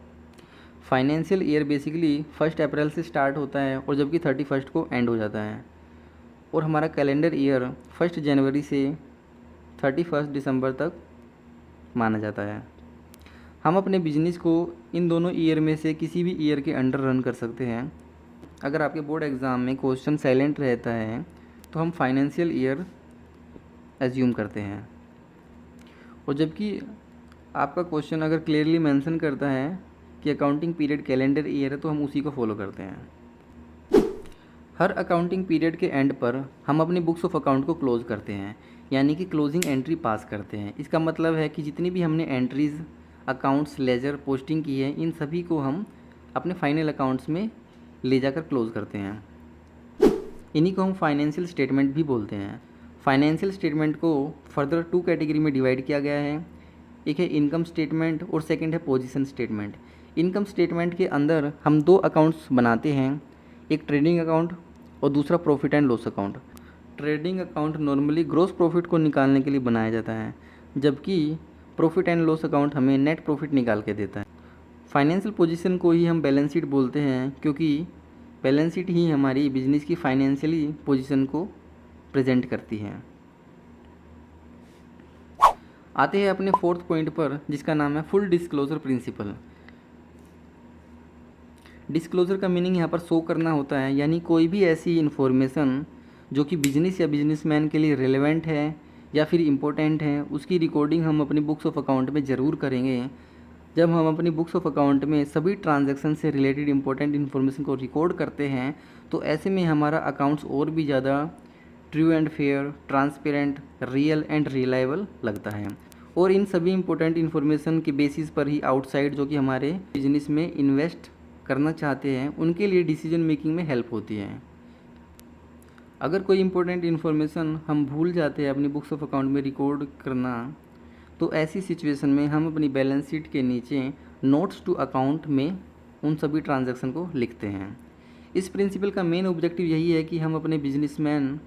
Financial year basically 1 अप्रैल से स्टार्ट होता है और जबकि 31 को एंड हो जाता है, और हमारा कैलेंडर ईयर 1 जनवरी से 31 दिसंबर तक माना जाता है। हम अपने बिजनेस को इन दोनों ईयर में से किसी भी ईयर के अंडर रन कर सकते हैं। अगर आपके बोर्ड एग्ज़ाम में क्वेश्चन साइलेंट रहता है तो हम फाइनेंशियल ईयर एज्यूम करते हैं, और जबकि आपका क्वेश्चन अगर क्लियरली मेंशन करता है कि अकाउंटिंग पीरियड कैलेंडर ईयर है तो हम उसी को फॉलो करते हैं। हर अकाउंटिंग पीरियड के एंड पर हम अपनी बुक्स ऑफ अकाउंट को क्लोज़ करते हैं, यानी कि क्लोजिंग एंट्री पास करते हैं। इसका मतलब है कि जितनी भी हमने एंट्रीज़, अकाउंट्स, लेजर, पोस्टिंग की है, इन सभी को हम अपने फाइनल अकाउंट्स में ले जाकर क्लोज़ करते हैं। इन्हीं को हम फाइनेंशियल स्टेटमेंट भी बोलते हैं। फाइनेंशियल स्टेटमेंट को फर्दर 2 कैटेगरी में डिवाइड किया गया है। एक है इनकम स्टेटमेंट और सेकंड है पोजीशन स्टेटमेंट। इनकम स्टेटमेंट के अंदर हम 2 अकाउंट्स बनाते हैं, एक ट्रेडिंग अकाउंट और दूसरा profit and loss account. Trading account normally gross profit को निकालने के लिए बनाया जाता है, जबकि प्रॉफिट एंड लॉस अकाउंट हमें नेट प्रॉफिट निकाल के देता है। फाइनेंशियल पोजीशन को ही हम बैलेंस शीट बोलते हैं, क्योंकि बैलेंस शीट ही हमारी बिजनेस की फाइनेंशियली पोजीशन को प्रेजेंट करती है। आते हैं अपने 4th पॉइंट पर, जिसका नाम है फुल डिस्क्लोजर प्रिंसिपल। डिस्क्लोजर का मीनिंग यहाँ पर शो करना होता है, यानी कोई भी ऐसी इन्फॉर्मेशन जो कि बिजनेस या बिजनेसमैन के लिए रेलेवेंट है या फिर इम्पोर्टेंट है, उसकी रिकॉर्डिंग हम अपनी बुक्स ऑफ अकाउंट में ज़रूर करेंगे। जब हम अपनी बुक्स ऑफ अकाउंट में सभी ट्रांजैक्शन से रिलेटेड इंपॉर्टेंट इन्फॉर्मेशन को रिकॉर्ड करते हैं, तो ऐसे में हमारा अकाउंट्स और भी ज़्यादा true and fair, transparent, real and reliable लगता है। और इन सभी इंपॉर्टेंट इन्फॉर्मेशन के बेसिस पर ही आउटसाइड जो कि हमारे बिजनेस में इन्वेस्ट करना चाहते हैं, उनके लिए डिसीजन मेकिंग में हेल्प होती है। अगर कोई इंपॉर्टेंट इन्फॉर्मेशन हम भूल जाते हैं अपनी बुक्स ऑफ अकाउंट में रिकॉर्ड करना, तो ऐसी सिचुएशन में हम अपनी बैलेंस शीट के नीचे नोट्स टू अकाउंट में उन सभी ट्रांजैक्शन को लिखते हैं। इस प्रिंसिपल का मेन ऑब्जेक्टिव यही है कि हम अपने बिजनेसमैन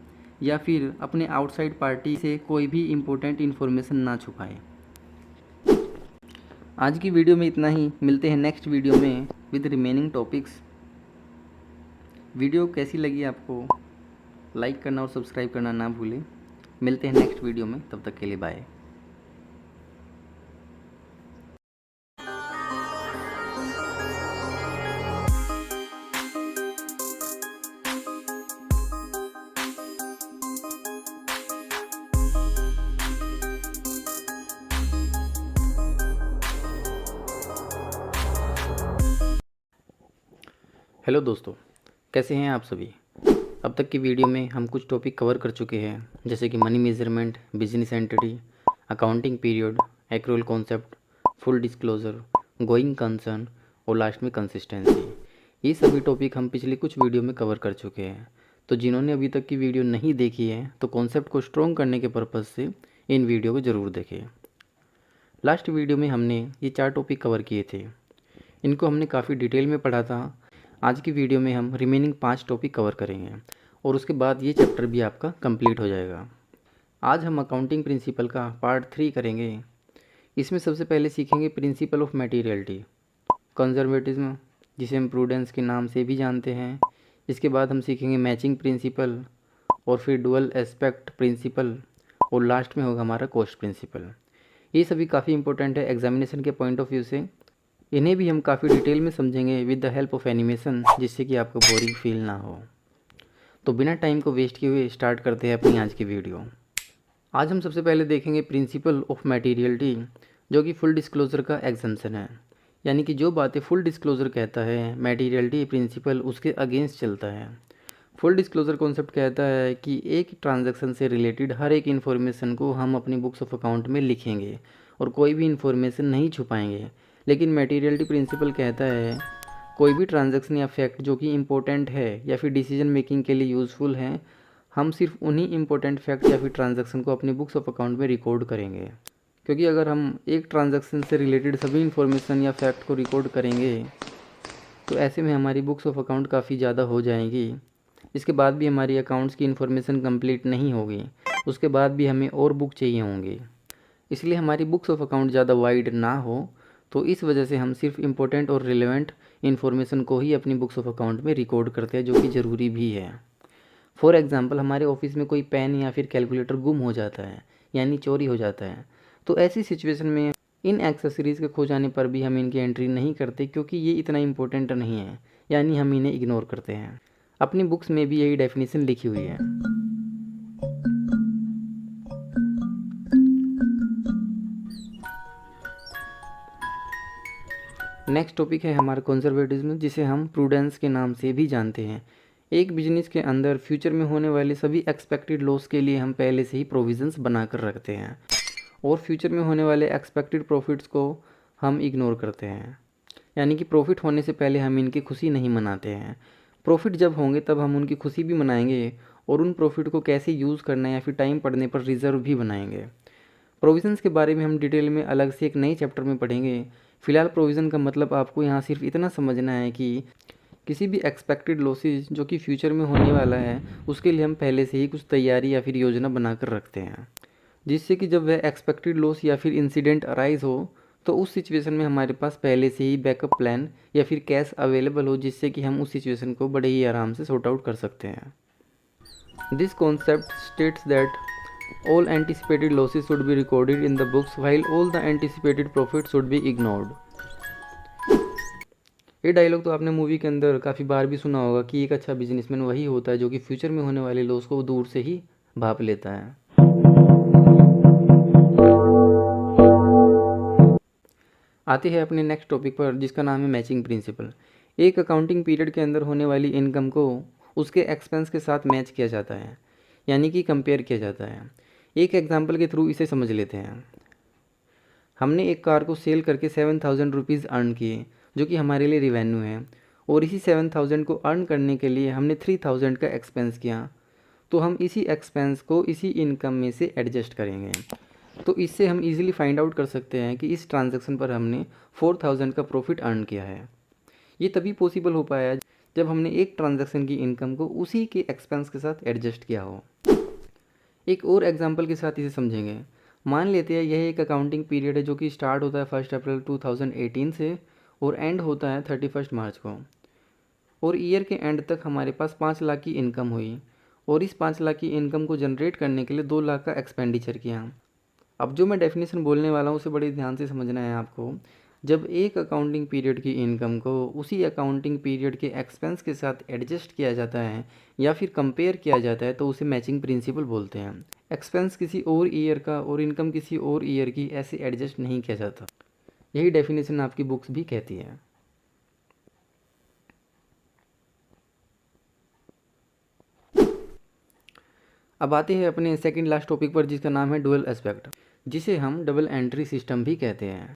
या फिर अपने आउटसाइड पार्टी से कोई भी इम्पोर्टेंट इन्फॉर्मेशन ना छुपाएं। आज की वीडियो में इतना ही। मिलते हैं नेक्स्ट वीडियो में विद रिमेनिंग टॉपिक्स। वीडियो कैसी लगी आपको, लाइक करना और सब्सक्राइब करना ना भूलें। मिलते हैं नेक्स्ट वीडियो में, तब तक के लिए बाय। हेलो दोस्तों, कैसे हैं आप सभी। अब तक की वीडियो में हम कुछ टॉपिक कवर कर चुके हैं, जैसे कि money measurement, business entity, accounting period, accrual concept, full disclosure, going concern और लास्ट में कंसिस्टेंसी। ये सभी टॉपिक हम पिछले कुछ वीडियो में कवर कर चुके हैं। तो जिन्होंने अभी तक की वीडियो नहीं देखी है, तो कॉन्सेप्ट को स्ट्रॉन्ग करने के पर्पज़ से इन वीडियो को ज़रूर देखें। लास्ट वीडियो में हमने ये 4 टॉपिक कवर किए थे, इनको हमने काफ़ी डिटेल में पढ़ा था। आज की वीडियो में हम रिमेनिंग 5 टॉपिक कवर करेंगे और उसके बाद ये चैप्टर भी आपका कंप्लीट हो जाएगा। आज हम अकाउंटिंग प्रिंसिपल का पार्ट 3 करेंगे। इसमें सबसे पहले सीखेंगे प्रिंसिपल ऑफ मटेरियलिटी, कंजर्वेटिज्म, जिसे हम प्रूडेंस के नाम से भी जानते हैं। इसके बाद हम सीखेंगे मैचिंग प्रिंसिपल और फिर डुअल एस्पेक्ट प्रिंसिपल और लास्ट में होगा हमारा कॉस्ट प्रिंसिपल। ये सभी काफ़ी इंपॉर्टेंट है एग्जामिनेशन के पॉइंट ऑफ व्यू से। इन्हें भी हम काफ़ी डिटेल में समझेंगे with the help of animation, जिससे कि आपको बोरिंग फील ना हो। तो बिना टाइम को वेस्ट किए हुए स्टार्ट करते हैं अपनी आज की वीडियो। आज हम सबसे पहले देखेंगे प्रिंसिपल ऑफ मटेरियलिटी, जो कि फुल डिस्क्लोजर का एग्जम्पशन है। यानी कि जो बातें फुल डिस्क्लोजर कहता है, मटेरियलिटी प्रिंसिपल उसके अगेंस्ट चलता है। फुल डिस्क्लोजर कॉन्सेप्ट कहता है कि एक ट्रांजैक्शन से रिलेटेड हर एक इन्फॉर्मेशन को हम अपनी बुक्स ऑफ अकाउंट में लिखेंगे और कोई भी इन्फॉर्मेशन नहीं छुपाएंगे। लेकिन मटेरियलिटी प्रिंसिपल कहता है कोई भी ट्रांजैक्शन या फैक्ट जो कि इम्पोर्टेंट है या फिर डिसीजन मेकिंग के लिए यूज़फुल है, हम सिर्फ उन्हीं इम्पोर्टेंट फैक्ट या फिर ट्रांजैक्शन को अपनी बुक्स ऑफ अकाउंट में रिकॉर्ड करेंगे। क्योंकि अगर हम एक ट्रांजैक्शन से रिलेटेड सभी इन्फॉर्मेशन या फैक्ट को रिकॉर्ड करेंगे, तो ऐसे में हमारी बुक्स ऑफ अकाउंट काफ़ी ज़्यादा हो जाएंगी। इसके बाद भी हमारी अकाउंट्स की इन्फॉर्मेशन कंप्लीट नहीं होगी, उसके बाद भी हमें और बुक चाहिए होंगी। इसलिए हमारी बुक्स ऑफ अकाउंट ज़्यादा वाइड ना हो, तो इस वजह से हम सिर्फ इम्पोर्टेंट और रिलेवेंट इन्फॉर्मेशन को ही अपनी बुक्स ऑफ अकाउंट में रिकॉर्ड करते हैं, जो कि ज़रूरी भी है। फॉर एग्ज़ाम्पल, हमारे ऑफिस में कोई पेन या फिर कैलकुलेटर गुम हो जाता है, यानी चोरी हो जाता है, तो ऐसी सिचुएशन में इन एक्सेसरीज़ के खो जाने पर भी हम इनकी एंट्री नहीं करते, क्योंकि ये इतना इम्पोर्टेंट नहीं है, यानी हम इन्हें इग्नोर करते हैं। अपनी बुक्स में भी यही डेफिनेशन लिखी हुई है। नेक्स्ट टॉपिक है हमारा कंजर्वेटिज्म, जिसे हम प्रूडेंस के नाम से भी जानते हैं। एक बिजनेस के अंदर फ्यूचर में होने वाले सभी एक्सपेक्टेड लॉस के लिए हम पहले से ही प्रोविजंस बना कर रखते हैं, और फ्यूचर में होने वाले एक्सपेक्टेड प्रॉफिट्स को हम इग्नोर करते हैं, यानी कि प्रॉफिट होने से पहले हम इनकी खुशी नहीं मनाते हैं। प्रॉफिट जब होंगे तब हम उनकी खुशी भी मनाएंगे, और उन प्रॉफिट को कैसे यूज़ करना है या फिर टाइम पड़ने पर रिजर्व भी बनाएंगे। प्रोविज़न्स के बारे में हम डिटेल में अलग से एक नए चैप्टर में पढ़ेंगे। फ़िलहाल प्रोविज़न का मतलब आपको यहाँ सिर्फ इतना समझना है कि किसी भी एक्सपेक्टेड लॉसेज जो कि फ्यूचर में होने वाला है, उसके लिए हम पहले से ही कुछ तैयारी या फिर योजना बनाकर रखते हैं, जिससे कि जब वह एक्सपेक्टेड लॉस या फिर इंसिडेंट अराइज हो तो उस सिचुएशन में हमारे पास पहले से ही बैकअप प्लान या फिर कैश अवेलेबल हो, जिससे कि हम उस सिचुएशन को बड़े ही आराम से सॉर्ट आउट कर सकते हैं। This concept states that all anticipated losses should be recorded in the books while all the anticipated profits should be ignored। ये डायलॉग तो आपने मूवी के अंदर काफ़ी बार भी सुना होगा कि एक अच्छा बिजनेसमैन वही होता है जो कि फ्यूचर में होने वाले लॉस को दूर से ही भाप लेता है। आते हैं अपने नेक्स्ट टॉपिक पर, जिसका नाम है मैचिंग प्रिंसिपल। एक अकाउंटिंग पीरियड के अंदर होने वाली इनकम को उसके एक्सपेंस के साथ मैच किया जाता है, यानी कि कंपेयर किया जाता है। एक एग्जांपल के थ्रू इसे समझ लेते हैं। हमने एक कार को सेल करके 7,000 रुपीज़ अर्न किए, जो कि हमारे लिए रिवेन्यू है, और इसी 7,000 को अर्न करने के लिए हमने 3,000 का एक्सपेंस किया, तो हम इसी एक्सपेंस को इसी इनकम में से एडजस्ट करेंगे। तो इससे हम इजीली फाइंड आउट कर सकते हैं कि इस ट्रांजैक्शन पर हमने 4,000 का प्रॉफिट अर्न किया है। ये तभी पॉसिबल हो पाया जब हमने एक ट्रांजैक्शन की इनकम को उसी के एक्सपेंस के साथ एडजस्ट किया हो। एक और एग्जांपल के साथ इसे समझेंगे। मान लेते हैं यह एक अकाउंटिंग पीरियड है जो कि स्टार्ट होता है 1 अप्रैल 2018 से और एंड होता है 31 मार्च को, और ईयर के एंड तक हमारे पास 5 लाख की इनकम हुई, और इस 5 लाख की इनकम को जनरेट करने के लिए 2 लाख का एक्सपेंडिचर किया। अब जो मैं डेफिनेशन बोलने वाला हूँ उसे बड़े ध्यान से समझना है आपको। जब एक अकाउंटिंग पीरियड की इनकम को उसी अकाउंटिंग पीरियड के एक्सपेंस के साथ एडजस्ट किया जाता है या फिर कंपेयर किया जाता है, तो उसे मैचिंग प्रिंसिपल बोलते हैं। एक्सपेंस किसी और ईयर का और इनकम किसी और ईयर की ऐसे एडजस्ट नहीं किया जाता। यही डेफिनेशन आपकी बुक्स भी कहती है। अब आते हैं अपने सेकंड लास्ट टॉपिक पर, जिसका नाम है डुअल एस्पेक्ट, जिसे हम डबल एंट्री सिस्टम भी कहते हैं।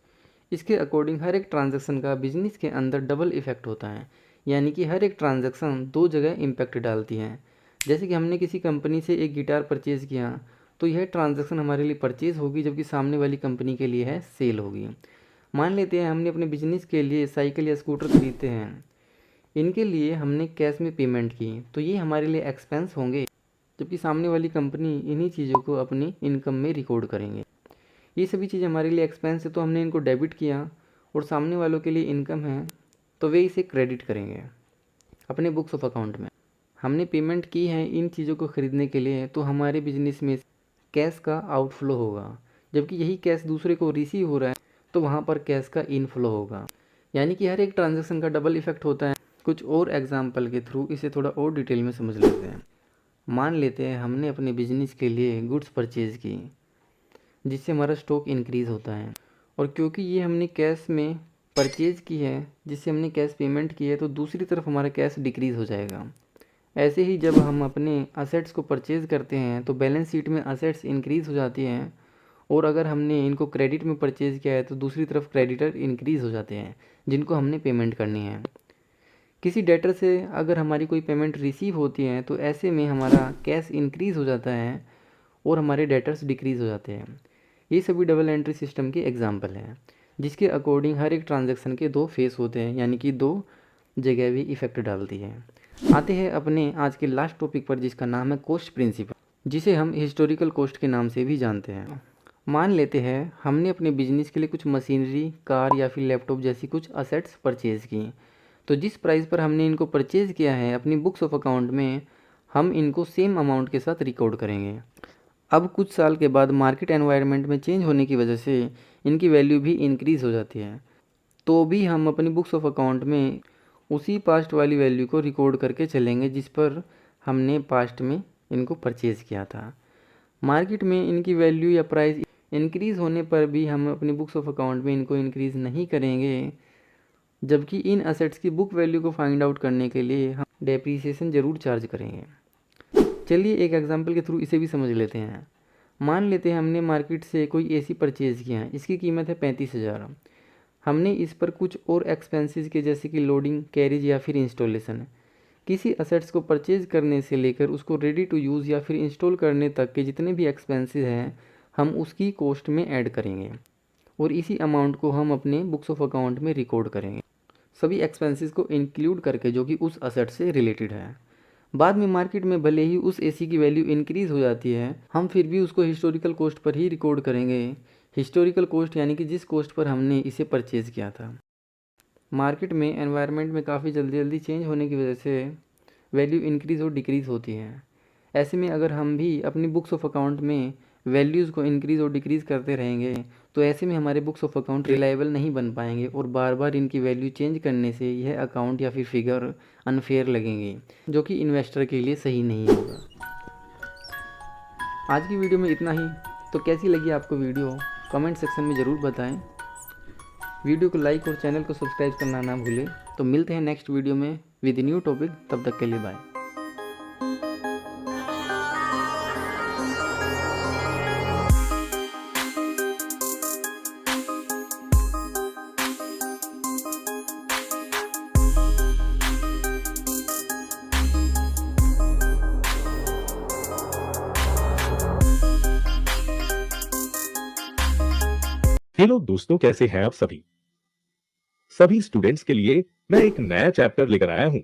इसके अकॉर्डिंग हर एक ट्रांजैक्शन का बिजनेस के अंदर डबल इफेक्ट होता है, यानी कि हर एक ट्रांजैक्शन 2 जगह इम्पैक्ट डालती है। जैसे कि हमने किसी कंपनी से एक गिटार परचेज़ किया, तो यह ट्रांजैक्शन हमारे लिए परचेज़ होगी, जबकि सामने वाली कंपनी के लिए है सेल होगी। मान लेते हैं हमने अपने बिजनेस के लिए साइकिल या स्कूटर खरीदते हैं, इनके लिए हमने कैश में पेमेंट की, तो ये हमारे लिए एक्सपेंस होंगे, जबकि सामने वाली कंपनी इन्हीं चीज़ों को अपनी इनकम में रिकॉर्ड करेंगे। ये सभी चीज़ हमारे लिए एक्सपेंस है, तो हमने इनको डेबिट किया, और सामने वालों के लिए इनकम है तो वे इसे क्रेडिट करेंगे अपने बुक्स ऑफ अकाउंट में। हमने पेमेंट की है इन चीज़ों को ख़रीदने के लिए, तो हमारे बिजनेस में कैश का आउटफ्लो होगा, जबकि यही कैश दूसरे को रिसीव हो रहा है तो वहाँ पर कैश का इनफ्लो होगा। यानी कि हर एक ट्रांजैक्शन का डबल इफेक्ट होता है। कुछ और एग्जाम्पल के थ्रू इसे थोड़ा और डिटेल में समझ लेते हैं। मान लेते हैं हमने अपने बिजनेस के लिए गुड्स परचेज़ की, जिससे हमारा स्टॉक इंक्रीज़ होता है, और क्योंकि ये हमने कैश में परचेज़ की है जिससे हमने कैश पेमेंट की है, तो दूसरी तरफ हमारा कैश डिक्रीज़ हो जाएगा। ऐसे ही जब हम अपने असेट्स को परचेज़ करते हैं तो बैलेंस शीट में असेट्स इंक्रीज़ हो जाती हैं, और अगर हमने इनको क्रेडिट में परचेज़ किया है तो दूसरी तरफ क्रेडिटर इंक्रीज़ हो जाते हैं जिनको हमने पेमेंट करनी है। किसी डेटर से अगर हमारी कोई पेमेंट रिसीव होती है तो ऐसे में हमारा कैश इंक्रीज़ हो जाता है और हमारे डेटर्स डिक्रीज़ हो जाते हैं। ये सभी डबल एंट्री सिस्टम के एग्जाम्पल हैं, जिसके अकॉर्डिंग हर एक ट्रांजैक्शन के 2 फेस होते हैं, यानी कि 2 जगह भी इफेक्ट डालती है। आते हैं अपने आज के लास्ट टॉपिक पर, जिसका नाम है कॉस्ट प्रिंसिपल, जिसे हम हिस्टोरिकल कॉस्ट के नाम से भी जानते हैं। मान लेते हैं हमने अपने बिजनेस के लिए कुछ मशीनरी, कार या फिर लैपटॉप जैसी कुछ असेट्स परचेज़ की। तो जिस प्राइस पर हमने इनको परचेज़ किया है अपनी बुक्स ऑफ अकाउंट में, हम इनको सेम अमाउंट के साथ रिकॉर्ड करेंगे। अब कुछ साल के बाद मार्केट एनवायरनमेंट में चेंज होने की वजह से इनकी वैल्यू भी इंक्रीज़ हो जाती है, तो भी हम अपनी बुक्स ऑफ अकाउंट में उसी पास्ट वाली वैल्यू को रिकॉर्ड करके चलेंगे जिस पर हमने पास्ट में इनको परचेज़ किया था। मार्केट में इनकी वैल्यू या प्राइस इंक्रीज़ होने पर भी हम अपनी बुक्स ऑफ अकाउंट में इनको इंक्रीज़ नहीं करेंगे, जबकि इन असेट्स की बुक वैल्यू को फाइंड आउट करने के लिए हम डेप्रीसिएशन ज़रूर चार्ज करेंगे। चलिए एक एग्जांपल के थ्रू इसे भी समझ लेते हैं। मान लेते हैं हमने मार्केट से कोई एसी परचेज़ किया है, इसकी कीमत है 35,000। हमने इस पर कुछ और एक्सपेंसेस के जैसे कि लोडिंग, कैरेज या फिर इंस्टॉलेशन, किसी असेट्स को परचेज़ करने से लेकर उसको रेडी टू यूज़ या फिर इंस्टॉल करने तक के जितने भी एक्सपेंसेस हैं हम उसकी कॉस्ट में ऐड करेंगे और इसी अमाउंट को हम अपने बुक्स ऑफ अकाउंट में रिकॉर्ड करेंगे, सभी एक्सपेंसेस को इंक्लूड करके जो कि उस असेट से रिलेटेड है। बाद में मार्केट में भले ही उस एसी की वैल्यू इंक्रीज़ हो जाती है, हम फिर भी उसको हिस्टोरिकल कॉस्ट पर ही रिकॉर्ड करेंगे। हिस्टोरिकल कॉस्ट यानी कि जिस कॉस्ट पर हमने इसे परचेज़ किया था। मार्केट में एनवायरनमेंट में काफ़ी जल्दी जल्दी चेंज होने की वजह से वैल्यू इंक्रीज़ और डिक्रीज़ होती है। ऐसे में अगर हम भी अपनी बुक्स ऑफ अकाउंट में वैल्यूज़ को इंक्रीज़ और डिक्रीज़ करते रहेंगे तो ऐसे में हमारे बुक्स ऑफ अकाउंट रिलायबल नहीं बन पाएंगे और बार बार इनकी वैल्यू चेंज करने से यह अकाउंट या फिर फिगर अनफेयर लगेंगे, जो कि इन्वेस्टर के लिए सही नहीं होगा। आज की वीडियो में इतना ही। तो कैसी लगी आपको वीडियो कमेंट सेक्शन में ज़रूर बताएं। वीडियो को लाइक और चैनल को सब्सक्राइब करना ना भूलें। तो मिलते हैं नेक्स्ट वीडियो में विद न्यू टॉपिक। तब तक के लिए बाय। हेलो दोस्तों, कैसे हैं आप सभी स्टूडेंट्स के लिए मैं एक नया चैप्टर लेकर आया हूं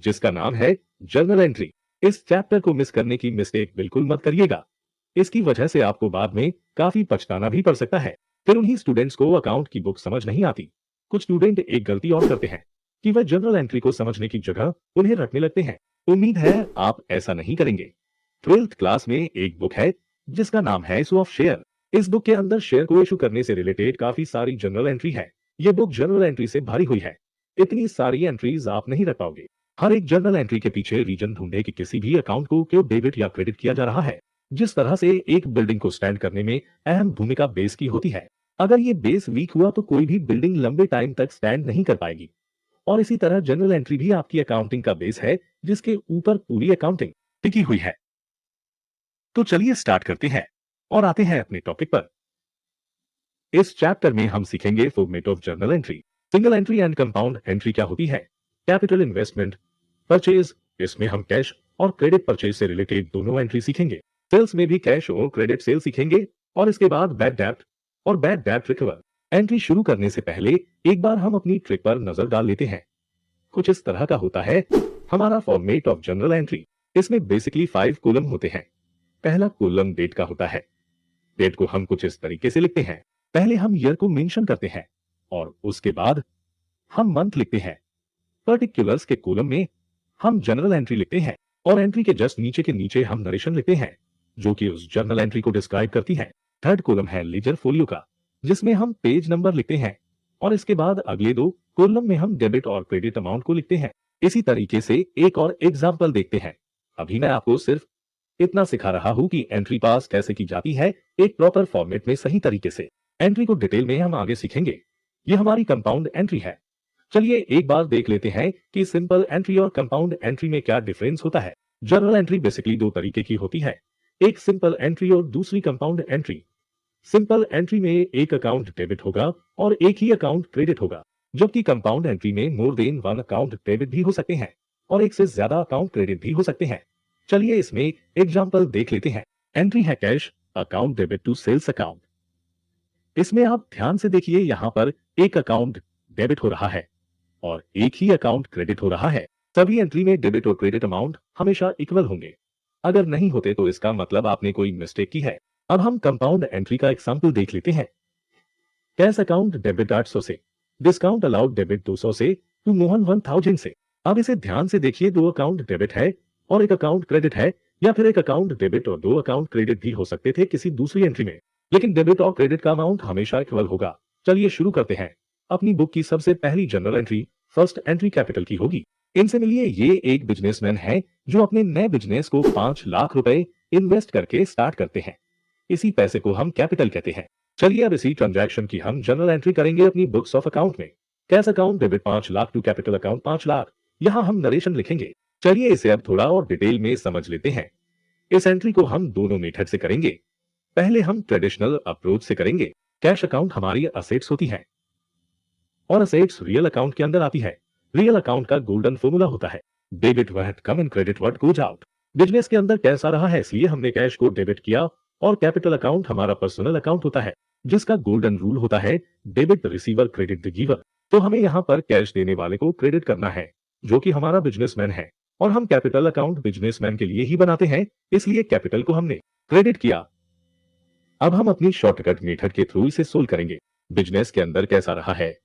जिसका नाम है जर्नल एंट्री। इस चैप्टर को मिस करने की मिस्टेक बिल्कुल मत करिएगा। इसकी वजह से आपको बाद में काफी पछताना भी पड़ सकता है। फिर उन्हीं स्टूडेंट्स को अकाउंट की बुक समझ नहीं आती। कुछ स्टूडेंट एक गलती और करते हैं कि वह जर्नल एंट्री को समझने की जगह उन्हें रटने लगते हैं। उम्मीद है आप ऐसा नहीं करेंगे। 12th क्लास में एक बुक है जिसका नाम है इशू ऑफ शेयर। इस बुक के अंदर शेयर को इशू करने से रिलेटेड काफी सारी जर्नल एंट्री है। ये बुक जर्नल एंट्री से भरी हुई है। इतनी सारी एंट्रीज आप नहीं रख पाओगे। हर एक जर्नल एंट्री के पीछे रीजन ढूंढे कि किसी भी अकाउंट को क्यों डेबिट या क्रेडिट किया जा रहा है। जिस तरह से एक बिल्डिंग को स्टैंड करने में अहम भूमिका बेस की होती है, अगर ये बेस वीक हुआ तो कोई भी बिल्डिंग लंबे टाइम तक स्टैंड नहीं कर पाएगी। और इसी तरह जर्नल एंट्री भी आपकी अकाउंटिंग का बेस है जिसके ऊपर पूरी अकाउंटिंग टिकी हुई है। तो चलिए स्टार्ट करते हैं और आते हैं अपने टॉपिक पर। इस चैप्टर में हम सीखेंगे format of journal entry, single entry and compound entry क्या होती है, कैपिटल इन्वेस्टमेंट, परचेज, इसमें हम कैश और क्रेडिट परचेज से रिलेटेड दोनों एंट्री सीखेंगे। सेल्स में भी कैश और क्रेडिट सेल सीखेंगे और इसके बाद बैड डेब्ट और बैड डेब्ट रिकवर। एंट्री शुरू करने से पहले एक बार हम अपनी ट्रिक पर नजर डाल लेते हैं। कुछ इस तरह का होता है हमारा फॉर्मेट ऑफ जर्नल एंट्री। इसमें बेसिकली 5 कॉलम होते हैं। पहला कॉलम डेट का होता है। डेट को हम कुछ इस तरीके से लिखते हैं। पहले हम ईयर को मेंशन करते हैं और उसके बाद हम मंथ लिखते हैं। पर्टिकुलर्स के कॉलम में हम जनरल एंट्री लिखते हैं और एंट्री के जस्ट नीचे के नीचे हम नरेशन लिखते हैं जो कि उस जर्नल एंट्री को डिस्क्राइब करती है। थर्ड कॉलम है लीजर फोलियो का, जिसमें हम पेज नंबर लिखते हैं और इसके बाद अगले 2 कॉलम में हम डेबिट और क्रेडिट अमाउंट को लिखते हैं। इसी तरीके से एक और एग्जाम्पल देखते हैं। अभी मैं आपको सिर्फ इतना सिखा रहा हूं कि एंट्री पास कैसे की जाती है एक प्रॉपर फॉर्मेट में सही तरीके से। एंट्री को डिटेल में हम आगे सीखेंगे। ये हमारी कंपाउंड एंट्री है। चलिए एक बार देख लेते हैं कि सिंपल एंट्री और कंपाउंड एंट्री में क्या डिफरेंस होता है। जर्नल एंट्री बेसिकली 2 तरीके की होती है, एक सिंपल एंट्री और दूसरी कंपाउंड एंट्री। सिंपल एंट्री में एक अकाउंट डेबिट होगा और एक ही अकाउंट क्रेडिट होगा, जबकि कंपाउंड एंट्री में मोर देन 1 अकाउंट डेबिट भी हो सकते हैं और एक से ज्यादा अकाउंट क्रेडिट भी हो सकते हैं। चलिए इसमें एग्जाम्पल देख लेते हैं। एंट्री है cash account debit to sales account. इसमें आप ध्यान से देखिए, यहाँ पर एक अकाउंट डेबिट हो रहा है और एक ही अकाउंट क्रेडिट हो रहा है। सभी एंट्री में डेबिट और क्रेडिट अमाउंट हमेशा इक्वल होंगे। अगर नहीं होते तो इसका मतलब आपने कोई मिस्टेक की है। अब हम कंपाउंड एंट्री का एग्जाम्पल देख लेते हैं। कैश अकाउंट डेबिट 800 से, डिस्काउंट अलाउड डेबिट 200 से, टू मोहन 1000 से। अब इसे ध्यान से देखिए, दो अकाउंट डेबिट है और एक अकाउंट क्रेडिट है, या फिर एक अकाउंट डेबिट और दो अकाउंट क्रेडिट भी हो सकते थे किसी दूसरी एंट्री में, लेकिन डेबिट और क्रेडिट का अमाउंट हमेशा इक्वल होगा। चलिए शुरू करते हैं। अपनी बुक की सबसे पहली general entry, first entry capital की होगी। इनसे मिलिए, ये एक बिजनेसमैन है जो अपने नए बिजनेस को 5 लाख रुपए इन्वेस्ट करके स्टार्ट करते हैं। इसी पैसे को हम कैपिटल कहते हैं। चलिए अब इसी ट्रांजैक्शन की हम जनरल एंट्री करेंगे अपनी बुक्स ऑफ अकाउंट में। Cash account debit 5 lakh to capital account 5 lakh. यहाँ हम नरेशन लिखेंगे। चलिए इसे अब थोड़ा और डिटेल में समझ लेते हैं। इस एंट्री को हम दोनों मेथड से करेंगे। पहले हम ट्रेडिशनल अप्रोच से करेंगे। कैश अकाउंट हमारी असेट्स होती है और असेट्स रियल अकाउंट के अंदर आती है। रियल अकाउंट का गोल्डन फॉर्मूला होता है, debit what come in credit what goes out. Business के अंदर कैश आ रहा है, इसलिए हमने कैश को डेबिट किया, और कैपिटल अकाउंट हमारा पर्सनल अकाउंट होता है जिसका गोल्डन रूल होता है, debit receiver credit the giver. तो हमें यहाँ पर कैश देने वाले को क्रेडिट करना है जो कि हमारा बिजनेसमैन है, और हम कैपिटल अकाउंट बिजनेसमैन के लिए ही बनाते हैं, इसलिए कैपिटल को हमने क्रेडिट किया। अब हम अपनी शॉर्टकट मेथड के थ्रू इसे सोल्व करेंगे। बिजनेस के अंदर कैसा रहा है,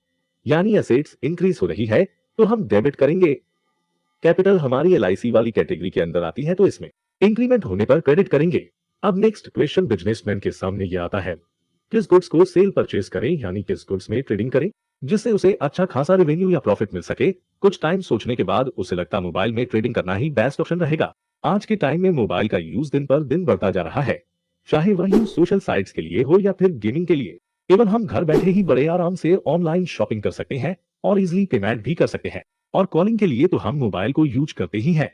यानी एसेट्स इंक्रीज हो रही है, तो हम डेबिट करेंगे। कैपिटल हमारी LIC वाली कैटेगरी के अंदर आती है, तो इसमें इंक्रीमेंट होने पर क्रेडिट करेंगे। अब नेक्स्ट क्वेश्चन बिजनेसमैन के सामने ये आता है, किस गुड्स को सेल परचेज करें, यानी किस गुड्स में ट्रेडिंग करें जिससे उसे अच्छा खासा रेवेन्यू या प्रॉफिट मिल सके। कुछ टाइम सोचने के बाद उसे लगता मोबाइल में ट्रेडिंग करना ही बेस्ट ऑप्शन रहेगा। आज के टाइम में मोबाइल का यूज दिन पर दिन बढ़ता जा रहा है, चाहे वह यूज सोशल साइट्स के लिए हो या फिर गेमिंग के लिए। केवल हम घर बैठे ही बड़े आराम से ऑनलाइन शॉपिंग कर सकते हैं और इजिली पेमेंट भी कर सकते हैं, और कॉलिंग के लिए तो हम मोबाइल को यूज करते ही हैं।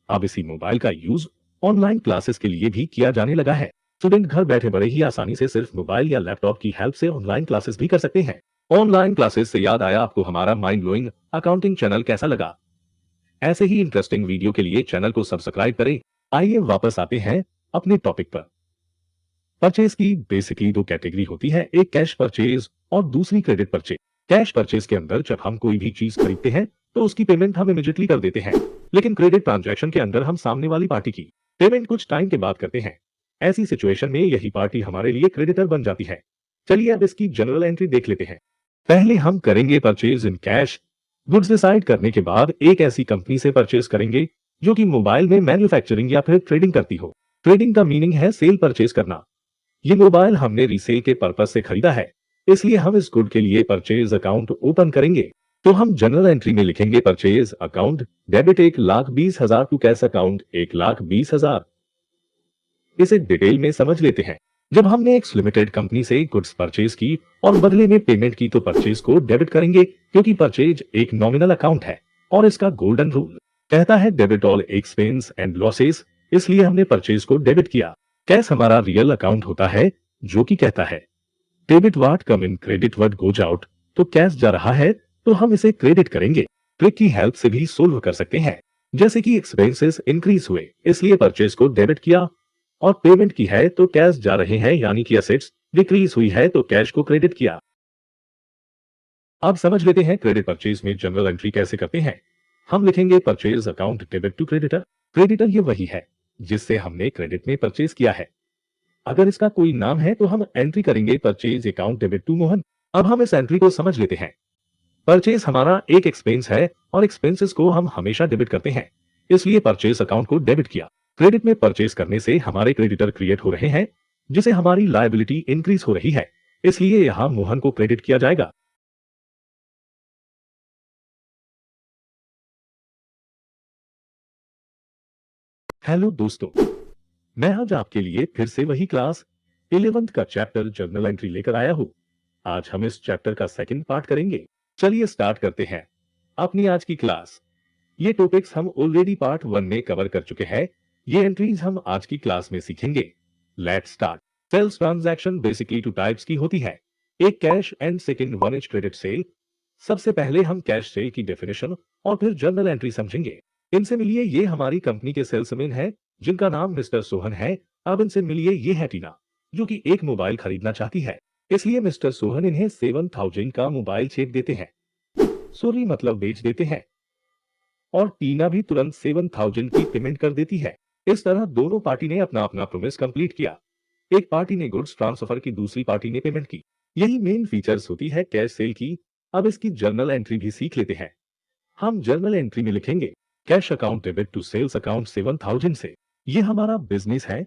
अब इसी मोबाइल का यूज ऑनलाइन क्लासेस के लिए भी किया जाने लगा है। स्टूडेंट घर बैठे बड़े ही आसानी से सिर्फ मोबाइल या लैपटॉप की हेल्प से ऑनलाइन क्लासेस भी कर सकते हैं। ऑनलाइन क्लासेस से याद आया, आपको हमारा माइंड ब्लोइंग अकाउंटिंग चैनल कैसा लगा? ऐसे ही इंटरेस्टिंग वीडियो के लिए चैनल को सब्सक्राइब करें। आइए वापस आते हैं अपने टॉपिक पर। परचेज की बेसिकली दो कैटेगरी होती है, एक कैश परचेज और दूसरी क्रेडिट परचेज। कैश परचेज के अंदर जब हम कोई भी चीज खरीदते हैं तो उसकी पेमेंट हम इमीडिएटली कर देते हैं, लेकिन क्रेडिट ट्रांजैक्शन के अंदर हम सामने वाली पार्टी की पेमेंट कुछ टाइम के बाद करते हैं। ऐसी सिचुएशन में यही पार्टी हमारे लिए क्रेडिटर बन जाती है। चलिए अब इसकी जनरल एंट्री देख लेते हैं। पहले हम करेंगे purchase in cash. Goods decide करने के बाद एक ऐसी कंपनी से परचेज करेंगे जो कि मोबाइल में मैन्युफैक्चरिंग या फिर ट्रेडिंग करती हो। ट्रेडिंग का मीनिंग है सेल परचेज करना। ये मोबाइल हमने रीसेल के पर्पस से खरीदा है, इसलिए हम इस गुड के लिए परचेज अकाउंट ओपन करेंगे। तो हम जनरल एंट्री में लिखेंगे purchase account debit 1,20,000 to cash account 1,20,000। इसे डिटेल में समझ लेते हैं। जब हमने एक लिमिटेड कंपनी से गुड्स परचेज की और बदले में पेमेंट की तो परचेज को डेबिट करेंगे, क्योंकि परचेज एक नॉमिनल अकाउंट है और इसका गोल्डन रूल कहता है debit all expense and losses, इसलिए हमने परचेज को डेबिट किया। कैश हमारा रियल अकाउंट होता है जो कि कहता है debit what come in credit what goes out. तो कैश जा रहा है तो हम इसे क्रेडिट करेंगे। ट्रिक की हेल्प से भी सोल्व कर सकते हैं, जैसे कि एक्सपेंसेस इंक्रीज हुए इसलिए परचेज को डेबिट किया, और पेमेंट की है तो कैश जा रहे हैं, यानी कि एसेट्स डिक्रीज हुई है तो कैश को क्रेडिट किया। अब समझ लेते हैं क्रेडिट परचेज में जनरल एंट्री कैसे करते हैं। हम लिखेंगे purchase account debit to creditor. Creditor ये वही है जिससे हमने क्रेडिट में परचेज किया है। अगर इसका कोई नाम है तो हम एंट्री करेंगे purchase account debit to Mohan. अब हम इस एंट्री को समझ लेते हैं। परचेज हमारा एक एक्सपेंस है और एक्सपेंसेस को हम हमेशा डेबिट करते हैं, इसलिए परचेज अकाउंट को डेबिट किया। क्रेडिट में परचेज करने से हमारे क्रेडिटर क्रिएट हो रहे हैं, जिसे हमारी लायबिलिटी इंक्रीज हो रही है, इसलिए यहां मोहन को क्रेडिट किया जाएगा। हेलो दोस्तों, मैं आज आपके लिए फिर से वही क्लास 11th का चैप्टर जर्नल एंट्री लेकर आया हूं। आज हम इस चैप्टर का सेकंड पार्ट करेंगे। चलिए स्टार्ट करते हैं अपनी आज की क्लास। ये टॉपिक्स हम ऑलरेडी पार्ट 1 में कवर कर चुके हैं। ये एंट्रीज हम आज की क्लास में सीखेंगे। Let's start. Sales transaction basically two types की होती है, एक cash and second one is credit sale. सबसे पहले हम कैश सेल की डेफिनेशन और फिर जर्नल एंट्री समझेंगे। इनसे मिलिए, ये हमारी कंपनी के सेल्समैन है जिनका नाम मिस्टर सोहन है। अब इनसे मिलिए, ये है टीना जो कि एक मोबाइल खरीदना चाहती है, इसलिए मिस्टर सोहन इन्हें 7,000 का मोबाइल चेक देते हैं, सॉरी मतलब बेच देते हैं, और टीना भी तुरंत 7,000 की पेमेंट कर देती है। इस तरह दोनों पार्टी ने अपना अपना प्रोमिस कंप्लीट किया। एक पार्टी ने गुड्स ट्रांसफर की, दूसरी पार्टी ने पेमेंट की। यही मेन फीचर्स होती है कैश सेल की। अब इसकी जर्नल एंट्री भी सीख लेते हैं। हम जर्नल एंट्री में लिखेंगे cash account debit to sales account 7000 से। ये हमारा बिजनेस है।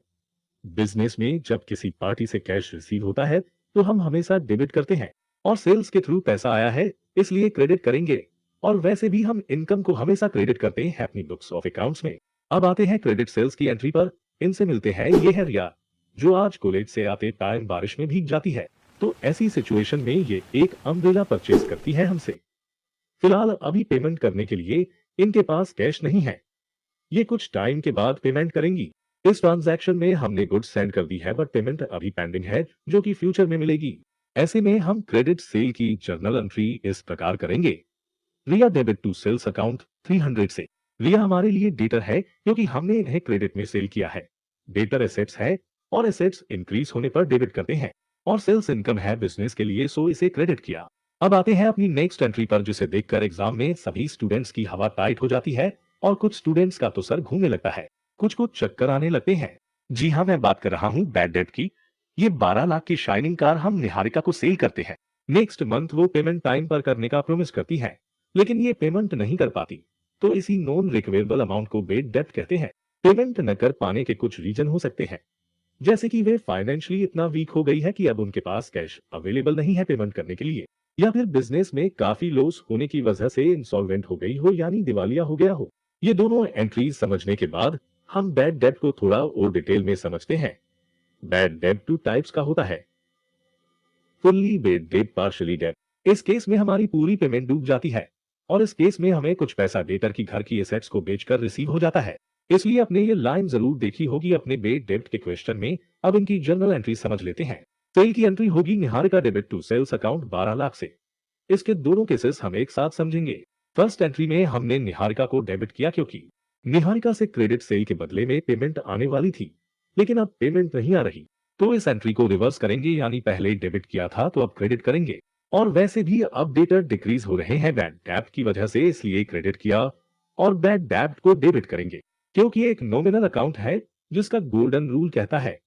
बिजनेस में जब किसी पार्टी से कैश रिसीव होता है तो हम हमेशा डेबिट करते हैं, और सेल्स के थ्रू पैसा आया है इसलिए क्रेडिट करेंगे। और वैसे भी हम इनकम को हमेशा क्रेडिट करते हैं अपनी बुक्स ऑफ अकाउंट्स में। अब आते हैं क्रेडिट सेल्स की एंट्री पर। इनसे मिलते हैं। ये है रिया, जो आज कॉलेज से आते टाइम बारिश में भीग जाती है। तो ऐसी सिचुएशन में ये एक अम्ब्रेला परचेज करती है हमसे। फिलहाल अभी पेमेंट करने के लिए इनके पास कैश नहीं है। ये कुछ टाइम के बाद पेमेंट करेंगी। इस ट्रांजैक्शन में हमने गुड्स सेंड कर दी है, बट पेमेंट अभी पेंडिंग है, जो कि फ्यूचर में मिलेगी। ऐसे में हम क्रेडिट सेल की जर्नल एंट्री इस प्रकार करेंगे। रिया डेबिट टू सेल्स अकाउंट 300 से। रिया हमारे लिए डेटर है क्योंकि हमने इन्हें क्रेडिट में सेल किया है। डेटर एसेट्स है और एसेट्स इंक्रीज होने पर डेबिट करते हैं, और सेल्स इनकम है बिजनेस के लिए, सो इसे क्रेडिट किया। अब आते हैं अपनी नेक्स्ट एंट्री पर, जिसे देखकर एग्जाम में सभी स्टूडेंट्स की हवा टाइट हो जाती है और कुछ स्टूडेंट्स का तो सर घूमने लगता है, कुछ को चक्कर आने लगते हैं। जी हाँ, मैं बात कर रहा हूँ बैड डेट की। ये 12 लाख की शाइनिंग कार हम निहारिका को सेल करते हैं। नेक्स्ट मंथ वो पेमेंट टाइम पर करने का प्रॉमिस करती है, लेकिन ये पेमेंट नहीं कर पाती, तो इसी नॉन रिकवेरेबल अमाउंट को बैड डेट कहते हैं। पेमेंट न कर पाने के कुछ रीजन हो सकते हैं, जैसे कि वे फाइनेंशियली इतना वीक हो गई है कि अब उनके पास कैश अवेलेबल नहीं है पेमेंट करने के लिए, या फिर बिजनेस में काफी लॉस होने की वजह से इंसॉल्वेंट हो गई हो, यानी दिवालिया हो गया हो। ये दोनों एंट्रीज समझने के बाद हम बैड डेट को थोड़ा और डिटेल में समझते हैं। बैड डेट 2 टाइप्स का होता है। Fully bad debt, partially debt. इस केस में हमारी पूरी पेमेंट डूब जाती है, और इस केस में हमें कुछ पैसा डेटर की घर की एसेट्स को बेचकर रिसीव हो जाता है। इसलिए आपने ये लाइन जरूर देखी होगी अपने बेड डेट के क्वेश्चन में। अब इनकी जर्नल एंट्री समझ लेते हैं। सेल की एंट्री होगी Niharika debit to sales account 12 lakh से। इसके दोनों केसेस हम एक साथ समझेंगे। फर्स्ट एंट्री में हमने निहारिका को डेबिट किया क्योंकि निहारिका से क्रेडिट सेल के बदले में पेमेंट आने वाली थी, लेकिन अब पेमेंट नहीं आ रही, तो इस एंट्री को रिवर्स करेंगे, यानी पहले डेबिट किया था तो अब क्रेडिट करेंगे। और वैसे भी अब डेटर डिक्रीज हो रहे हैं बैड डेट की वजह से, इसलिए क्रेडिट किया और बैड डेट को डेबिट करेंगे, क्योंकि एक नॉमिनल अकाउंट है जिसका गोल्डन रूल कहता है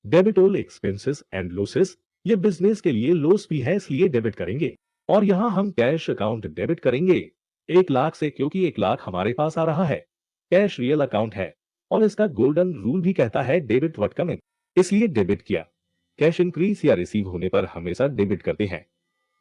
debit all expenses and losses. ये बिजनेस के लिए लॉस भी है, इसलिए डेबिट करेंगे। और यहाँ हम कैश अकाउंट डेबिट करेंगे 1 लाख से, क्योंकि 1 लाख हमारे पास आ रहा है। कैश रियल अकाउंट है और इसका गोल्डन रूल भी कहता है डेबिट व्हाट कम इन, इसलिए डेबिट किया। कैश इंक्रीज या रिसीव होने पर हमेशा डेबिट करते हैं।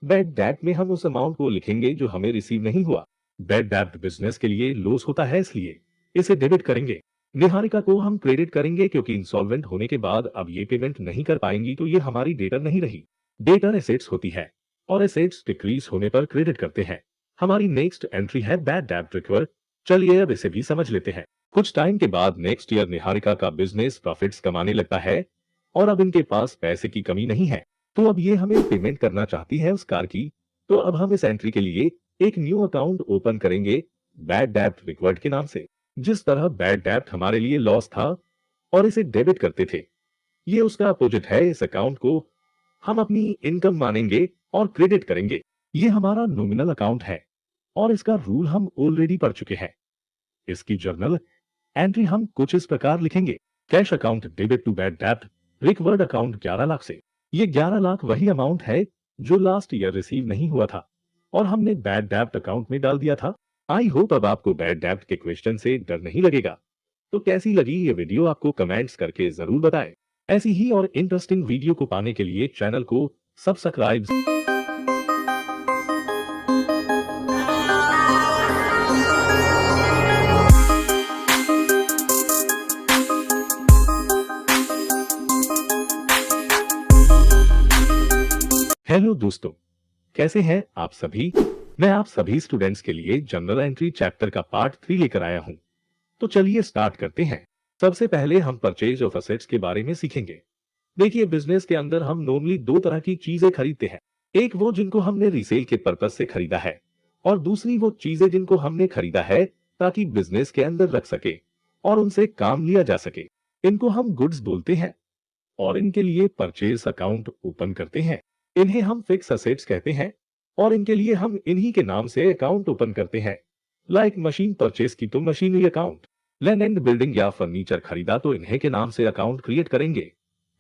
बैड डेट में हम उस अमाउंट को लिखेंगे जो हमें रिसीव नहीं हुआ। बैड डेट बिजनेस के लिए लॉस होता है, इसलिए इसे डेबिट करेंगे। निहारिका को हम क्रेडिट करेंगे क्योंकि इंसॉल्वेंट होने के बाद अब ये पेमेंट नहीं कर पाएंगी, तो ये हमारी डेटर नहीं रही। डेटर एसेट्स होती है और एसेट्स डिक्रीज होने पर क्रेडिट करते हैं। हमारी नेक्स्ट एंट्री है बैड डेट रिकवर। चलिए अब इसे भी समझ लेते हैं। कुछ टाइम के बाद नेक्स्ट ईयर निहारिका का बिजनेस प्रॉफिट्स कमाने लगता है और अब इनके पास पैसे की कमी नहीं है, तो अब ये हमें पेमेंट करना चाहती है उस कार की। तो अब हम इस एंट्री के लिए एक न्यू अकाउंट ओपन करेंगे बैड डेट रिकवर्ड के नाम से। जिस तरह बैड डेट हमारे लिए लॉस था और इसे डेबिट करते थे, ये उसका अपोजिट है। इस अकाउंट को हम अपनी इनकम मानेंगे और क्रेडिट करेंगे। ये हमारा नॉमिनल अकाउंट है और इसका रूल हम ऑलरेडी पढ़ चुके हैं। इसकी जर्नल एंट्री हम कुछ इस प्रकार लिखेंगे। Cash account debit to bad debt recovered account 11 lakh से। ये 11 लाख वही अमाउंट है जो लास्ट ईयर रिसीव नहीं हुआ था और हमने बैड डेट अकाउंट में डाल दिया था। आई होप अब आपको बैड डेट के क्वेश्चन से डर नहीं लगेगा। तो कैसी लगी ये वीडियो आपको कमेंट्स करके जरूर बताएं। ऐसी ही और इंटरेस्टिंग वीडियो को पाने के लिए चैनल को सब्सक्राइब। हेलो दोस्तों, कैसे हैं आप सभी। मैं आप सभी स्टूडेंट्स के लिए जनरल एंट्री चैप्टर का पार्ट 3 लेकर आया हूं। तो चलिए स्टार्ट करते हैं। सबसे पहले हम परचेज ऑफ असेट्स के बारे में सीखेंगे। देखिए, बिजनेस के अंदर हम नॉर्मली 2 तरह की चीजें खरीदते हैं। एक वो जिनको हमने रीसेल के पर्पज से खरीदा है, और दूसरी वो चीजें जिनको हमने खरीदा है ताकि बिजनेस के अंदर रख सके और उनसे काम लिया जा सके। इनको हम गुड्स बोलते हैं और इनके लिए परचेज अकाउंट ओपन करते हैं। इन्हें हम फिक्स असेट्स कहते हैं और इनके लिए हम इन्हीं के नाम से अकाउंट ओपन करते हैं। लाइक मशीन परचेज की तो machinery account, land and building या फर्नीचर खरीदा तो इन्हें के नाम से अकाउंट क्रिएट करेंगे।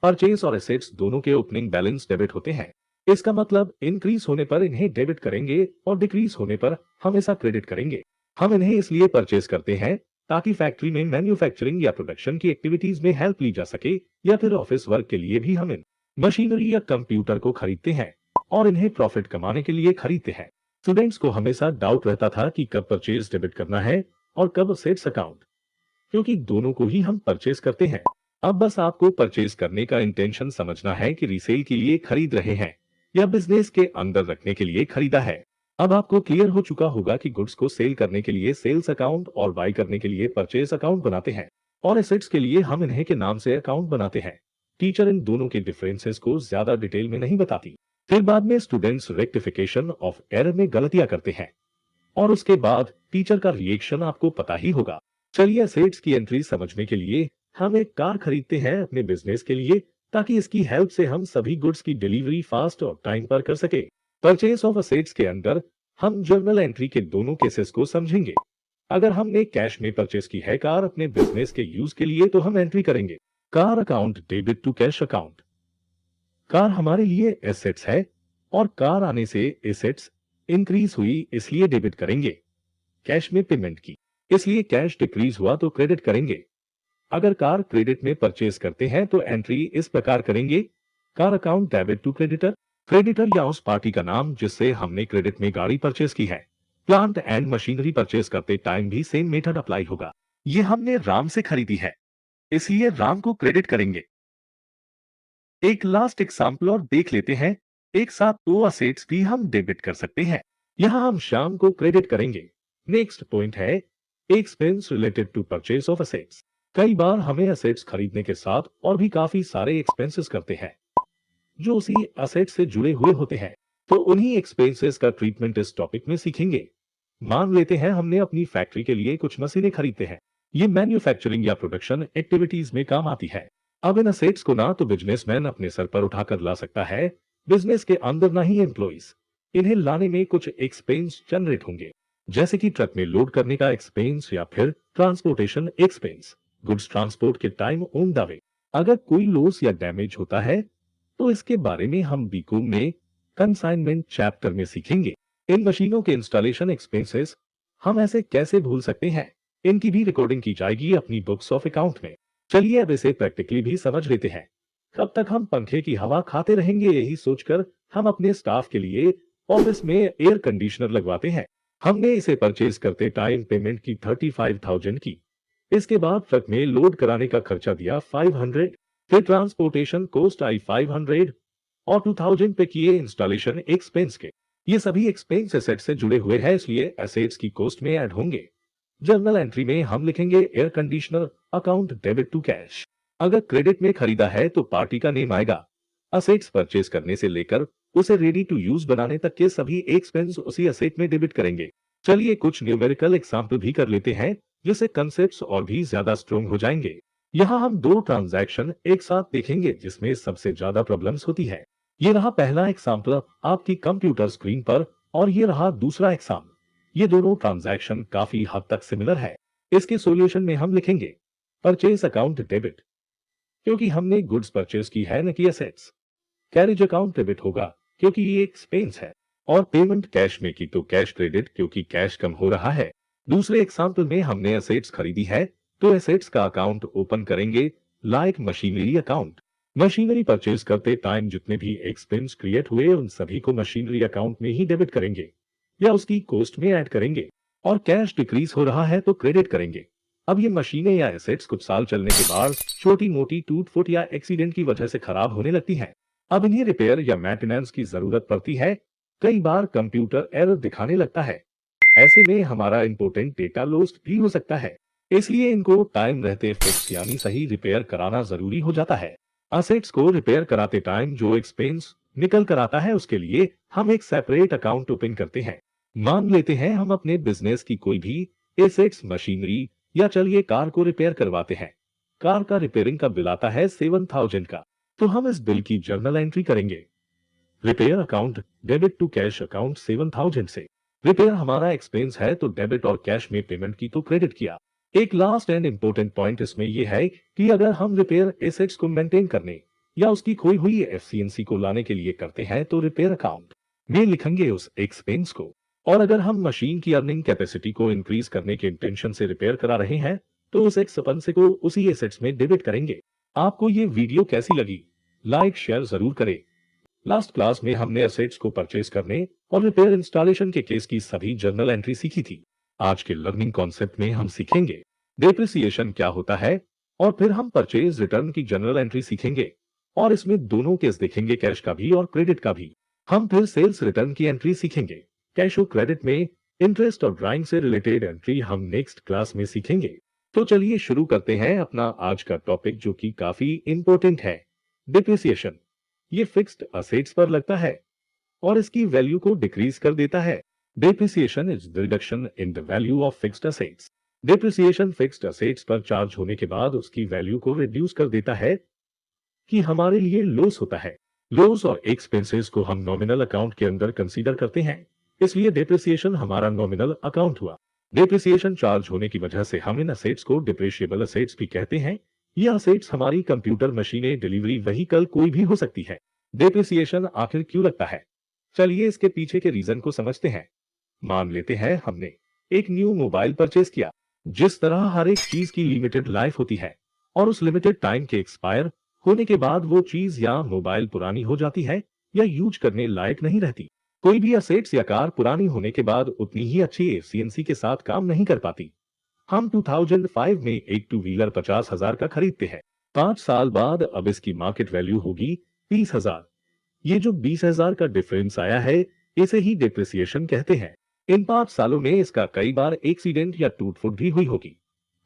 परचेज और एसेट्स दोनों के ओपनिंग बैलेंस डेबिट होते हैं। इसका मतलब इंक्रीज होने पर इन्हें डेबिट करेंगे और डिक्रीज होने पर हमेशा क्रेडिट करेंगे। हम इन्हें इसलिए परचेज करते हैं ताकि फैक्ट्री में मैन्युफैक्चरिंग या प्रोडक्शन की एक्टिविटीज में हेल्प ली जा सके, या फिर ऑफिस वर्क के लिए भी हम इन मशीनरी या कंप्यूटर को खरीदते हैं और इन्हें प्रॉफिट कमाने के लिए खरीदते हैं। स्टूडेंट्स को हमेशा डाउट रहता था कि कब परचेज डेबिट करना है और कब सेल्स अकाउंट, क्योंकि दोनों को ही हम परचेज करते हैं। अब बस आपको परचेज करने का इंटेंशन समझना है कि रीसेल के लिए खरीद रहे हैं या बिजनेस के अंदर रखने के लिए खरीदा है। अब आपको क्लियर हो चुका होगा कि गुड्स को सेल करने के लिए सेल्स अकाउंट और बाय करने के लिए परचेज अकाउंट बनाते हैं, और एसेट्स के लिए हम इन्हें के नाम से अकाउंट बनाते हैं। टीचर इन दोनों के डिफरेंसेस को ज्यादा डिटेल में नहीं बताती, फिर बाद में स्टूडेंट्स रेक्टिफिकेशन ऑफ एरर में गलतियां करते हैं और उसके बाद टीचर का रिएक्शन आपको पता ही होगा। चलिए एसेट्स की एंट्री समझने के लिए हम एक कार खरीदते हैं अपने बिजनेस के लिए, ताकि इसकी हेल्प से हम सभी गुड्स की डिलीवरी फास्ट और टाइम पर कर सके। परचेज ऑफ एसेट्स के अंदर हम जर्नल एंट्री के दोनों केसेस को समझेंगे। अगर हमने कैश में परचेज की है कार अपने बिजनेस के यूज के लिए, तो हम एंट्री करेंगे car account debit to cash account. Car हमारे लिए एसेट्स है और कार आने से एसेट्स इंक्रीज हुई इसलिए डेबिट करेंगे। कैश में पेमेंट की इसलिए कैश डिक्रीज हुआ तो क्रेडिट करेंगे। अगर कार क्रेडिट में परचेज करते हैं तो एंट्री इस प्रकार करेंगे car account debit to creditor. Creditor या उस पार्टी का नाम जिससे हमने क्रेडिट में गाड़ी परचेज की है। प्लांट एंड मशीनरी परचेज करते टाइम भी सेम मेथड अप्लाई होगा। ये हमने राम से खरीदी है इसलिए राम को क्रेडिट करेंगे। एक लास्ट एग्जाम्पल और देख लेते हैं। एक साथ दो असेट्स भी हम डेबिट कर सकते हैं। यहां हम श्याम को क्रेडिट करेंगे। नेक्स्ट पॉइंट है expense related to purchase of assets. कई बार हमें असेट्स खरीदने के साथ और भी काफी सारे एक्सपेंसेस करते हैं जो उसी असेट से जुड़े हुए होते हैं, तो उन्हीं एक्सपेंसेस का ट्रीटमेंट इस टॉपिक में सीखेंगे। मान लेते हैं हमने अपनी फैक्ट्री के लिए कुछ मशीनें खरीदते हैं। ये मैन्युफैक्चरिंग या प्रोडक्शन एक्टिविटीज में काम आती है। अब इन असेट्स को ना तो बिजनेसमैन अपने सर पर उठाकर ला सकता है, बिजनेस के अंदर ना ही एम्प्लॉइज। इन्हें लाने में कुछ एक्सपेंस जनरेट होंगे, जैसे कि ट्रक में लोड करने का एक्सपेंस या फिर ट्रांसपोर्टेशन एक्सपेंस, गुड्स ट्रांसपोर्ट के टाइम ऑन द वे। अगर कोई लॉस या डैमेज होता है तो इसके बारे में हम बीकॉम में कंसाइनमेंट चैप्टर में सीखेंगे। इन मशीनों के इंस्टॉलेशन एक्सपेंसेस हम ऐसे कैसे भूल सकते हैं, इनकी भी रिकॉर्डिंग की जाएगी अपनी बुक्स ऑफ अकाउंट में। चलिए अब इसे प्रैक्टिकली भी समझ लेते हैं। कब तक हम पंखे की हवा खाते रहेंगे, यही सोचकर हम अपने स्टाफ के लिए ऑफिस में एयर कंडीशनर लगवाते हैं। हमने इसे परचेज करते टाइम पेमेंट की 35,000 की। इसके बाद ट्रक में लोड कराने का खर्चा दिया 500, फिर ट्रांसपोर्टेशन कॉस्ट आई 500 और 2000 पे किए इंस्टॉलेशन एक्सपेंस के। ये सभी एक्सपेंस एसेट से जुड़े हुए हैं इसलिए एसेट्स की कॉस्ट में ऐड होंगे। जर्नल एंट्री में हम लिखेंगे air conditioner account debit to cash. अगर क्रेडिट में खरीदा है तो पार्टी का नेम आएगा। असेट्स परचेज करने से लेकर उसे रेडी टू यूज बनाने तक के सभी एक्सपेंस उसी असेट में डेबिट करेंगे। चलिए कुछ न्यूमेरिकल एग्जांपल भी कर लेते हैं, जिससे कंसेप्ट्स और भी ज्यादा स्ट्रॉन्ग हो जाएंगे। यहाँ हम दो ट्रांजैक्शन एक साथ देखेंगे जिसमें सबसे ज्यादा प्रॉब्लम्स होती है। ये रहा पहला एग्जांपल आपकी कंप्यूटर स्क्रीन पर और ये रहा दूसरा एग्जांपल। ये दोनों ट्रांजैक्शन काफी हद तक सिमिलर है। इसके सॉल्यूशन में हम लिखेंगे परचेज अकाउंट डेबिट, क्योंकि हमने गुड्स परचेज की है न कि एसेट्स। कैरेज अकाउंट डेबिट होगा क्योंकि ये एक्सपेंस है, और पेमेंट कैश में की तो कैश क्रेडिट क्योंकि कैश कम हो रहा है। दूसरे एग्जांपल में हमने एसेट्स खरीदी है तो एसेट्स का अकाउंट ओपन करेंगे like machinery account. Machinery purchase करते टाइम जितने भी एक्सपेंस क्रिएट हुए उन सभी को मशीनरी अकाउंट में ही डेबिट करेंगे या उसकी कॉस्ट में ऐड करेंगे, और कैश डिक्रीज हो रहा है तो क्रेडिट करेंगे। अब ये मशीनें या एसेट्स कुछ साल चलने के बाद छोटी मोटी टूट फुट या एक्सीडेंट की वजह से खराब होने लगती हैं। अब इन्हें रिपेयर या मेंटेनेंस की जरूरत पड़ती है। कई बार कंप्यूटर एरर दिखाने लगता है। ऐसे में हमारा इंपॉर्टेंट डेटा लॉस्ट भी हो सकता है, इसलिए इनको टाइम रहते फिक्स यानी सही रिपेयर कराना जरूरी हो जाता है। असेट्स को रिपेयर कराते टाइम जो एक्सपेंस निकल कर आता है उसके लिए हम एक सेपरेट अकाउंट ओपन करते हैं। मान लेते हैं हम अपने बिजनेस की कोई भी एसेट्स मशीनरी या चलिए कार को रिपेयर करवाते हैं। कार का रिपेयरिंग का बिल आता है 7,000 का, तो हम इस बिल की जर्नल एंट्री करेंगे repair account debit to cash account 7,000 से। रिपेयर हमारा एक्सपेंस है तो डेबिट और कैश में पेमेंट की तो क्रेडिट किया। एक लास्ट एंड इंपॉर्टेंट पॉइंट इसमें यह है कि अगर हम रिपेयर एसेट्स को मेंटेन करने या उसकी खोई हुई एफसीएनसी को लाने के लिए करते हैं तो रिपेयर अकाउंट में लिखेंगे उस एक्सपेंस को। और अगर हम मशीन की अर्निंग कैपेसिटी को इंक्रीज करने के इंटेंशन से रिपेयर करा रहे हैं तो उस एक्सपेंस को उसी एसेट्स में डेबिट करेंगे। आपको ये वीडियो कैसी लगी? लाइक शेयर जरूर करें। लास्ट क्लास में हमने एसेट्स को परचेज करने और रिपेयर इंस्टॉलेशन के केस की सभी जर्नल एंट्री सीखी थी। आज के लर्निंग कॉन्सेप्ट में हम सीखेंगे डेप्रिसिएशन क्या होता है, और फिर हम परचेज रिटर्न की जनरल एंट्री सीखेंगे और इसमें दोनों केस देखेंगे, कैश का भी और क्रेडिट का भी। हम फिर सेल्स रिटर्न की एंट्री सीखेंगे। कैश और क्रेडिट में इंटरेस्ट और ड्राइंग से रिलेटेड एंट्री हम नेक्स्ट क्लास में सीखेंगे। तो चलिए शुरू करते हैं अपना आज का टॉपिक, जो कि काफी इंपॉर्टेंट है, डिप्रिसिएशन। ये फिक्स्ड असेट्स पर लगता है और इसकी वैल्यू को डिक्रीज कर देता है। Depreciation is the reduction in the value of fixed assets. Depreciation fixed assets पर चार्ज होने के बाद उसकी वैल्यू को रिड्यूस कर देता है, कि हमारे लिए लॉस होता है। लॉस और एक्सपेंसेस को हम नॉमिनल अकाउंट के अंदर कंसीडर करते हैं, इसलिए डेप्रिसिएशन हमारा नॉमिनल अकाउंट हुआ। डेप्रिसिएशन चार्ज होने की वजह से हम इन असेट्स को डिप्रिशिएबल असेट्स भी कहते हैं। ये असेट्स हमारी कंप्यूटर मशीनें, डिलीवरी व्हीकल कोई भी हो सकती है। डेप्रिसिएशन आखिर क्यों लगता है? चलिए इसके पीछे के रीजन को समझते हैं। मान लेते हैं हमने एक न्यू मोबाइल परचेज किया। जिस तरह हर एक चीज की लिमिटेड लाइफ होती है और उस लिमिटेड टाइम के एक्सपायर होने के बाद वो चीज या मोबाइल पुरानी हो जाती है या यूज करने लायक नहीं रहती। कोई भी असेट्स या कार पुरानी होने के बाद उतनी ही अच्छी एफसीएनसी के साथ काम नहीं कर पाती। हम 2005 में एक टू व्हीलर 50,000 का खरीदते हैं। 5 साल बाद अब इसकी मार्केट वैल्यू होगी 30,000। ये जो 20,000 का डिफरेंस आया है, इसे ही डिप्रिसिएशन कहते हैं। इन 5 सालों में इसका कई बार एक्सीडेंट या टूट फूट भी हुई होगी।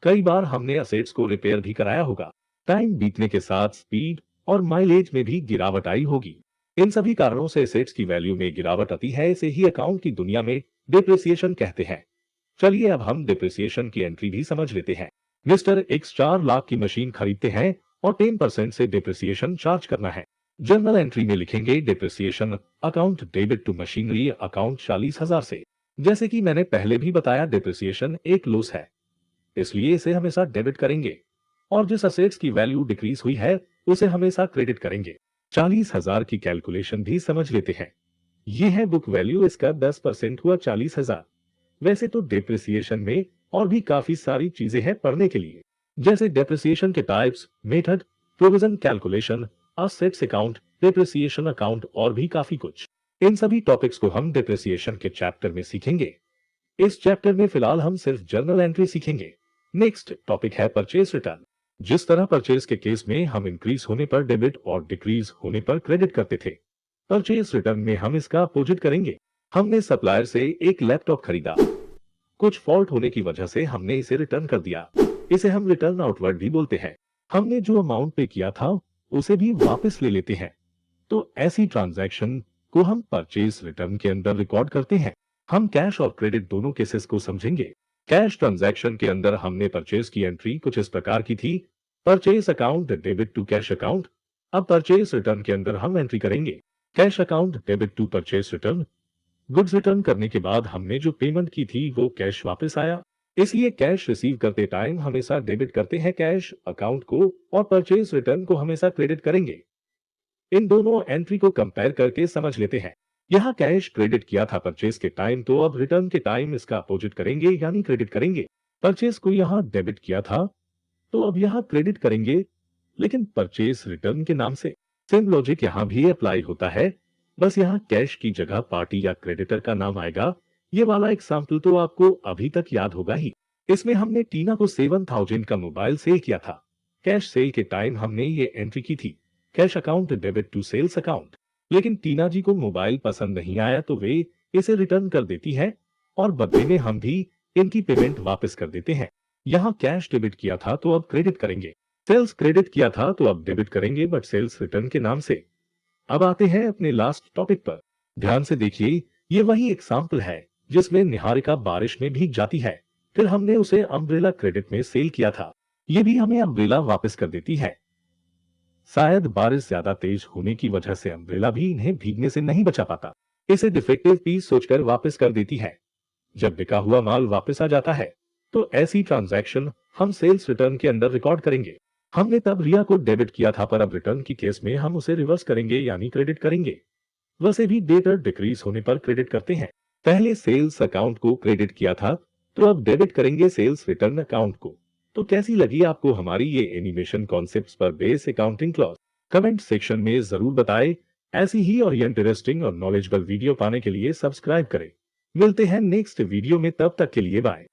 कई बार हमने असेट्स को रिपेयर भी कराया होगा। टाइम बीतने के साथ स्पीड और माइलेज में भी गिरावट आई होगी। इन सभी कारणों से एसेट्स की वैल्यू में गिरावट आती है। इसे ही अकाउंट की दुनिया में डिप्रिसिएशन कहते हैं। चलिए अब हम डिप्रिसिएशन की एंट्री भी समझ लेते हैं। मिस्टर एक्स 4 लाख की मशीन खरीदते हैं और 10% से डिप्रिसिएशन चार्ज करना है। जर्नल एंट्री में लिखेंगे depreciation account debit to machinery account 40,000 से। जैसे कि मैंने पहले भी बताया, डिप्रिसिएशन एक लॉस है, इसलिए इसे हमेशा डेबिट करेंगे और जिस असेट्स की वैल्यू डिक्रीज हुई है उसे हमेशा क्रेडिट करेंगे। 40,000 की कैलकुलेशन भी समझ लेते हैं। ये है बुक वैल्यू, इसका 10% हुआ 40,000। वैसे तो डिप्रिसिएशन में और भी काफी सारी चीजें हैं पढ़ने के लिए, जैसे डिप्रिसिएशन के types, method, provision calculation, assets account, depreciation account और भी काफी कुछ। इन सभी टॉपिक्स को हम डिप्रिसिएशन के चैप्टर में सीखेंगे। इस चैप्टर में फिलहाल हम सिर्फ जर्नल एंट्री सीखेंगे। नेक्स्ट टॉपिक है परचेज रिटर्न। जिस तरह परचेज के केस में हम इंक्रीज होने पर डेबिट और डिक्रीज होने पर क्रेडिट करते थे, परचेज रिटर्न में हम इसका अपोजिट करेंगे। हमने सप्लायर से एक लैपटॉप खरीदा, कुछ फॉल्ट होने की वजह से हमने इसे रिटर्न कर दिया। इसे हम रिटर्न आउटवर्ड भी बोलते हैं। हमने जो अमाउंट पे किया था उसे भी वापस ले लेते हैं। तो ऐसी ट्रांजैक्शन को हम परचेज रिटर्न के अंदर रिकॉर्ड करते हैं। हम कैश और क्रेडिट दोनों केसेस को समझेंगे। कैश ट्रांजैक्शन के अंदर हमने परचेज की एंट्री कुछ इस प्रकार की थी, purchase account debit to cash account. अब परचेज रिटर्न के अंदर हम एंट्री करेंगे cash account debit to purchase return. Goods return करने के बाद हमने जो पेमेंट की थी वो कैश वापस आया, इसलिए कैश रिसीव करते टाइम हमेशा डेबिट करते हैं कैश अकाउंट को और परचेज रिटर्न को हमेशा क्रेडिट करेंगे। इन दोनों एंट्री को कंपेयर करके समझ लेते हैं। यहाँ कैश क्रेडिट किया था परचेज के टाइम, तो अब रिटर्न के टाइम इसका अपोजिट करेंगे यानी क्रेडिट करेंगे। परचेज को यहाँ डेबिट किया था तो अब यहाँ क्रेडिट करेंगे, लेकिन परचेज रिटर्न के नाम से। सेम लॉजिक यहाँ भी अप्लाई होता है, बस यहाँ कैश की जगह पार्टी या क्रेडिटर का नाम आएगा। ये वाला एग्जाम्पल तो आपको अभी तक याद होगा ही। इसमें हमने टीना को 7,000 का मोबाइल सेल किया था। कैश सेल के टाइम हमने ये एंट्री की थी, cash account debit to sales account. लेकिन टीना जी को मोबाइल पसंद नहीं आया तो वे इसे रिटर्न कर देती है और बदले में हम भी इनकी पेमेंट वापस कर देते हैं। यहाँ कैश डेबिट किया था तो अब क्रेडिट करेंगे, सेल्स क्रेडिट किया था तो अब डेबिट करेंगे, बट सेल्स रिटर्न के नाम से। अब आते हैं अपने लास्ट टॉपिक पर। ध्यान से देखिए, ये वही एग्जाम्पल है जिसमें निहारिका बारिश में भीग जाती है, फिर हमने उसे अम्ब्रेला क्रेडिट में सेल किया था। ये भी हमें अम्ब्रेला वापस कर देती है। शायद बारिश ज्यादा तेज होने की वजह से अम्ब्रेला भी इन्हें भीगने से नहीं बचा पाता, इसे डिफेक्टिव पीस सोचकर वापस कर देती है। जब बिका हुआ माल वापस आ जाता है तो ऐसी ट्रांजैक्शन हम सेल्स रिटर्न के अंदर रिकॉर्ड करेंगे। हमने तब रिया को डेबिट किया था, पर अब रिटर्न की केस में हम उसे रिवर्स करेंगे यानी क्रेडिट करेंगे। वैसे भी डेटर डिक्रीज होने पर क्रेडिट करते हैं। पहले सेल्स अकाउंट को क्रेडिट किया था, तो अब डेबिट करेंगे सेल्स रिटर्न अकाउंट को। तो कैसी लगी आपको हमारी ये एनिमेशन कॉन्सेप्ट्स पर base accounting clause? Comment section में जरूर बताएं। ऐसी ही और इंटरेस्टिंग और नॉलेजेबल वीडियो पाने के लिए सब्सक्राइब करें। मिलते हैं नेक्स्ट वीडियो में, तब तक के लिए बाय।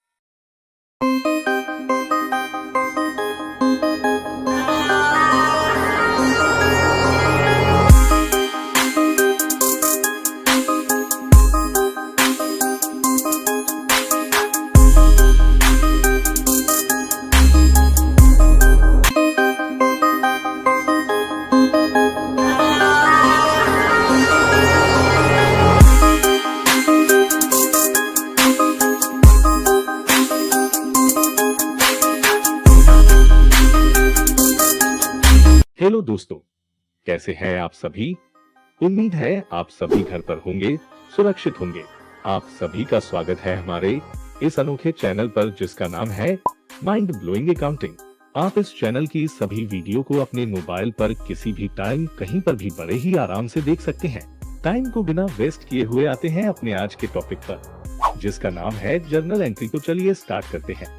हेलो दोस्तों, कैसे हैं आप सभी? उम्मीद है आप सभी घर पर होंगे, सुरक्षित होंगे। आप सभी का स्वागत है हमारे इस अनोखे चैनल पर, जिसका नाम है माइंड ब्लोइंग अकाउंटिंग। आप इस चैनल की सभी वीडियो को अपने मोबाइल पर किसी भी टाइम कहीं पर भी बड़े ही आराम से देख सकते हैं। टाइम को बिना वेस्ट किए हुए आते हैं अपने आज के टॉपिक पर, जिसका नाम है जर्नल एंट्री। तो चलिए स्टार्ट करते हैं।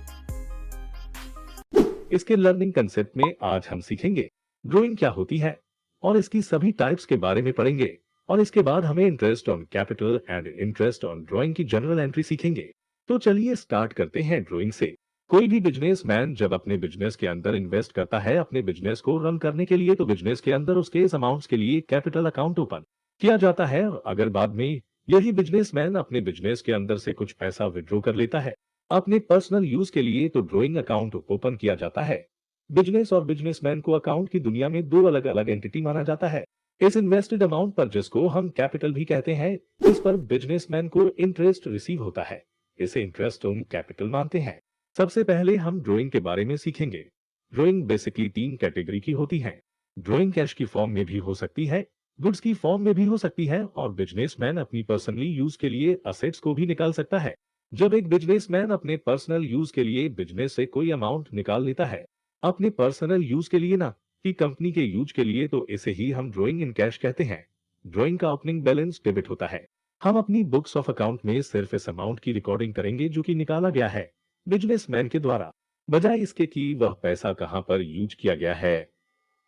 इसके लर्निंग कंसेप्ट में आज हम सीखेंगे ड्राइंग क्या होती है और इसकी सभी टाइप्स के बारे में पढ़ेंगे, और इसके बाद हमें interest on capital and interest on drawing की जनरल एंट्री सीखेंगे। तो चलिए स्टार्ट करते हैं ड्राइंग से। कोई भी बिजनेसमैन जब अपने बिजनेस के अंदर इन्वेस्ट करता है अपने बिजनेस को रन करने के लिए, तो बिजनेस के अंदर उसके इस अमाउंट्स के लिए कैपिटल अकाउंट ओपन किया जाता है। और अगर बाद में यही बिजनेसमैन अपने बिजनेस के अंदर से कुछ पैसा विड्रॉ कर लेता है अपने पर्सनल यूज के लिए, तो ड्राइंग अकाउंट ओपन किया जाता है। बिजनेस और बिजनेसमैन को अकाउंट की दुनिया में दो अलग अलग एंटिटी माना जाता है। इस इन्वेस्टेड अमाउंट पर, जिसको हम कैपिटल भी कहते हैं, इस पर बिजनेसमैन को इंटरेस्ट रिसीव होता है। इसे इंटरेस्ट ऑन कैपिटल मानते हैं। सबसे पहले हम ड्राइंग के बारे में सीखेंगे। ड्राइंग बेसिकली 3 कैटेगरी की होती है। ड्राइंग कैश की फॉर्म में भी हो सकती है, गुड्स की फॉर्म में भी हो सकती है, और बिजनेसमैन अपनी पर्सनली यूज के लिए असेट्स को भी निकाल सकता है। जब एक बिजनेसमैन अपने पर्सनल यूज के लिए बिजनेस से कोई अमाउंट निकाल लेता है अपने पर्सनल यूज के लिए, ना कि कंपनी के यूज के लिए, तो इसे ही हम ड्राइंग इन कैश कहते हैं। ड्राइंग का ओपनिंग बैलेंस डेबिट होता है। हम अपनी बुक्स ऑफ अकाउंट में सिर्फ इस अमाउंट की रिकॉर्डिंग करेंगे जो कि निकाला गया है बिजनेसमैन के द्वारा, बजाय इसके कि वह पैसा कहां पर यूज किया गया है।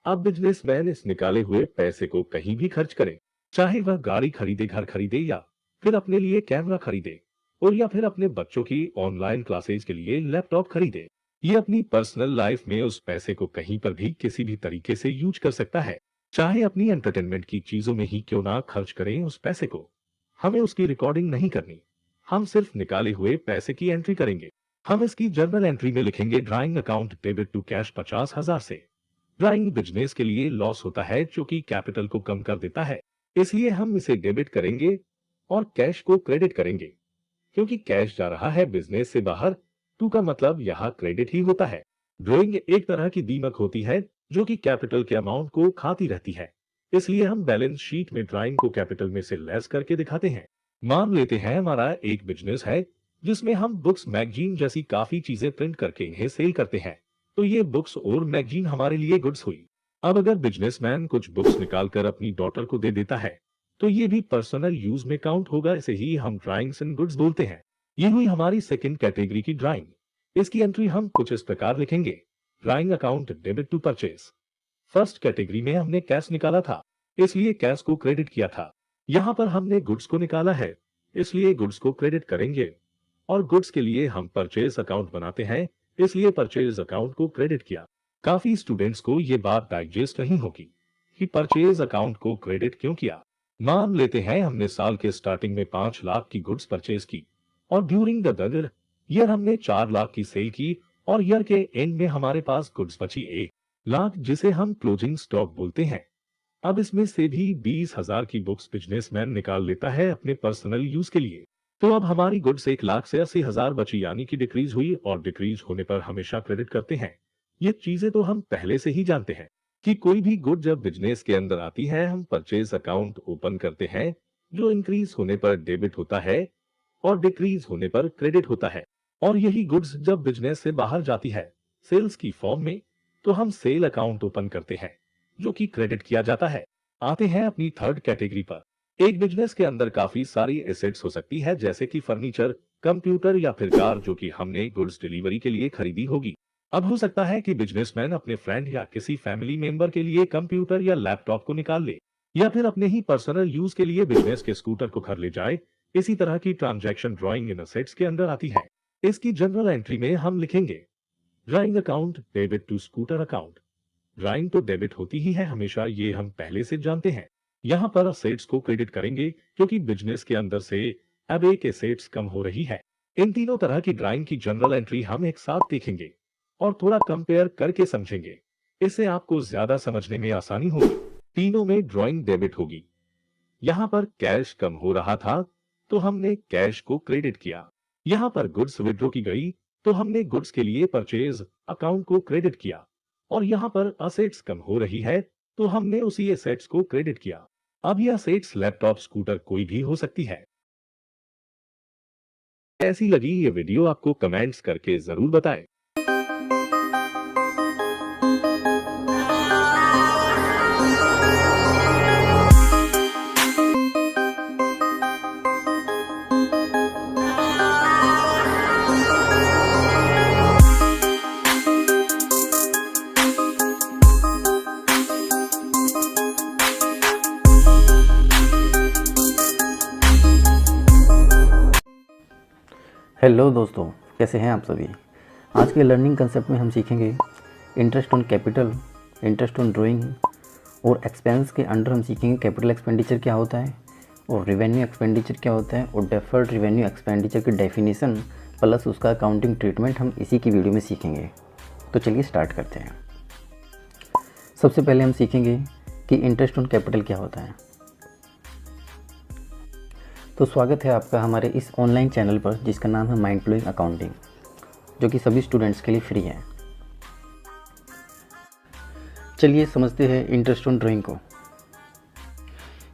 अब बिजनेसमैन इस निकाले हुए पैसे को कहीं भी खर्च करे, चाहे वह गाड़ी खरीदे, घर खरीदे, या फिर अपने लिए कैमरा खरीदे, और या फिर अपने बच्चों की ऑनलाइन क्लासेज के लिए लैपटॉप खरीदे। ये अपनी पर्सनल लाइफ में उस पैसे को कहीं पर भी किसी भी तरीके से यूज कर सकता है, चाहे अपनी एंटरटेनमेंट की चीजों में ही क्यों ना खर्च करें उस पैसे को। हमें उसकी रिकॉर्डिंग नहीं करनी, हम सिर्फ निकाले हुए पैसे की एंट्री करेंगे। हम इसकी जर्नल एंट्री में लिखेंगे drawing account debit to cash 50,000 से। ड्राइंग बिजनेस के लिए लॉस होता है जो कि कैपिटल को कम कर देता है, इसलिए हम इसे डेबिट करेंगे और कैश को क्रेडिट करेंगे। क्योंकि कैश जा रहा है बिजनेस से बाहर, टू का मतलब यहाँ क्रेडिट ही होता है। ड्राइंग एक तरह की दीमक होती है जो कि कैपिटल के अमाउंट को खाती रहती है, इसलिए हम बैलेंस शीट में ड्राइंग को कैपिटल में से लेस करके दिखाते हैं। मान लेते हैं हमारा एक बिजनेस है जिसमें हम बुक्स, मैगजीन जैसी काफी चीजें प्रिंट करके इन्हें सेल करते हैं, तो ये बुक्स और मैगजीन हमारे लिए गुड्स हुई। अब अगर बिजनेसमैन कुछ बुक्स निकालकर अपनी डॉटर को दे देता है, तो ये भी पर्सनल यूज में काउंट होगा। इसे ही हम ड्राइंग्स इन गुड्स बोलते हैं। ये हुई हमारी सेकंड कैटेगरी की ड्राइंग। इसकी एंट्री हम कुछ इस प्रकार लिखेंगे, drawing account debit to purchase. First category में हमने कैश निकाला था, इसलिए कैश को क्रेडिट किया था। यहाँ पर हमने गुड्स को निकाला है, इसलिए गुड्स को क्रेडिट करेंगे, और गुड्स के लिए हम परचेज अकाउंट बनाते हैं, इसलिए परचेज अकाउंट को क्रेडिट किया। काफी स्टूडेंट्स को ये बात डाइजेस्ट नहीं होगी कि परचेज अकाउंट को क्रेडिट क्यों किया। मान लेते हैं हमने साल के स्टार्टिंग में 5 लाख की गुड्स परचेज की, और ड्यूरिंग द ईयर हमने 4 लाख की सेल की, और ईयर के एंड में हमारे पास गुड्स बची 1 लाख, जिसे हम क्लोजिंग स्टॉक बोलते हैं। अब इसमें से भी 20,000 की बुक्स बिजनेसमैन निकाल लेता है अपने पर्सनल यूज के लिए, तो अब हमारी गुड्स 1 लाख से 80,000 बची, यानी कि डिक्रीज हुई, और डिक्रीज होने पर हमेशा क्रेडिट करते हैं। ये चीजें तो हम पहले से ही जानते हैं कि कोई भी गुड जब बिजनेस के अंदर आती है हम परचेज अकाउंट ओपन करते हैं, जो इंक्रीज होने पर डेबिट होता है और डिक्रीज होने पर क्रेडिट होता है। और यही गुड्स जब बिजनेस से बाहर जाती है सेल्स की फॉर्म में, तो हम सेल अकाउंट ओपन करते हैं, जो कि क्रेडिट किया जाता है। आते हैं अपनी थर्ड कैटेगरी पर। एक बिजनेस के अंदर काफी सारी एसेट्स हो सकती है, जैसे कि फर्नीचर, कंप्यूटर या फिर कार, जो कि हमने गुड्स डिलीवरी के लिए खरीदी होगी। अब हो सकता है कि बिजनेसमैन अपने फ्रेंड या किसी फैमिली मेंबर के लिए कंप्यूटर या लैपटॉप को निकाल ले, या फिर अपने ही पर्सनल यूज के लिए बिजनेस के स्कूटर को घर ले जाए। इसी तरह की ट्रांजैक्शन ड्राइंग इन असेट्स के अंदर आती है। इसकी जनरल एंट्री में हम लिखेंगे drawing account debit to scooter account. Drawing तो डेबिट होती ही है हमेशा, ये हम पहले से जानते हैं। यहाँ पर असेट्स को क्रेडिट करेंगे क्योंकि बिजनेस के अंदर से अब एक एसेट्स कम हो रही है। इन तीनों तरह की ड्राइंग की जनरल एंट्री हम एक साथ देखेंगे और थोड़ा कंपेयर करके समझेंगे। इससे आपको ज्यादा समझने में आसानी होगी। तीनों में ड्राइंग डेबिट होगी। यहाँ पर कैश कम हो रहा था तो हमने कैश को क्रेडिट किया। यहाँ पर गुड्स विड्रॉ की गई तो हमने गुड्स के लिए परचेज अकाउंट को क्रेडिट किया। और यहाँ पर असेट्स कम हो रही है तो हमने उसी एसेट्स को क्रेडिट किया। अब यह असेट्स लैपटॉप, स्कूटर कोई भी हो सकती है। कैसी लगी ये वीडियो आपको कमेंट्स करके जरूर बताएं। हेलो दोस्तों, कैसे हैं आप सभी। आज के लर्निंग कंसेप्ट में हम सीखेंगे interest on capital, interest on drawing और एक्सपेंस के अंडर हम सीखेंगे कैपिटल एक्सपेंडिचर क्या होता है और रिवेन्यू एक्सपेंडिचर क्या होता है और डेफर्ड रिवेन्यू एक्सपेंडिचर की डेफिनेशन प्लस उसका अकाउंटिंग ट्रीटमेंट हम इसी की वीडियो में सीखेंगे। तो चलिए स्टार्ट करते हैं। सबसे पहले हम सीखेंगे कि इंटरेस्ट ऑन कैपिटल क्या होता है। तो स्वागत है आपका हमारे इस ऑनलाइन चैनल पर जिसका नाम है माइंड ब्लोइंग अकाउंटिंग, जो कि सभी स्टूडेंट्स के लिए फ्री है। चलिए समझते हैं इंटरेस्ट ऑन ड्राइंग को।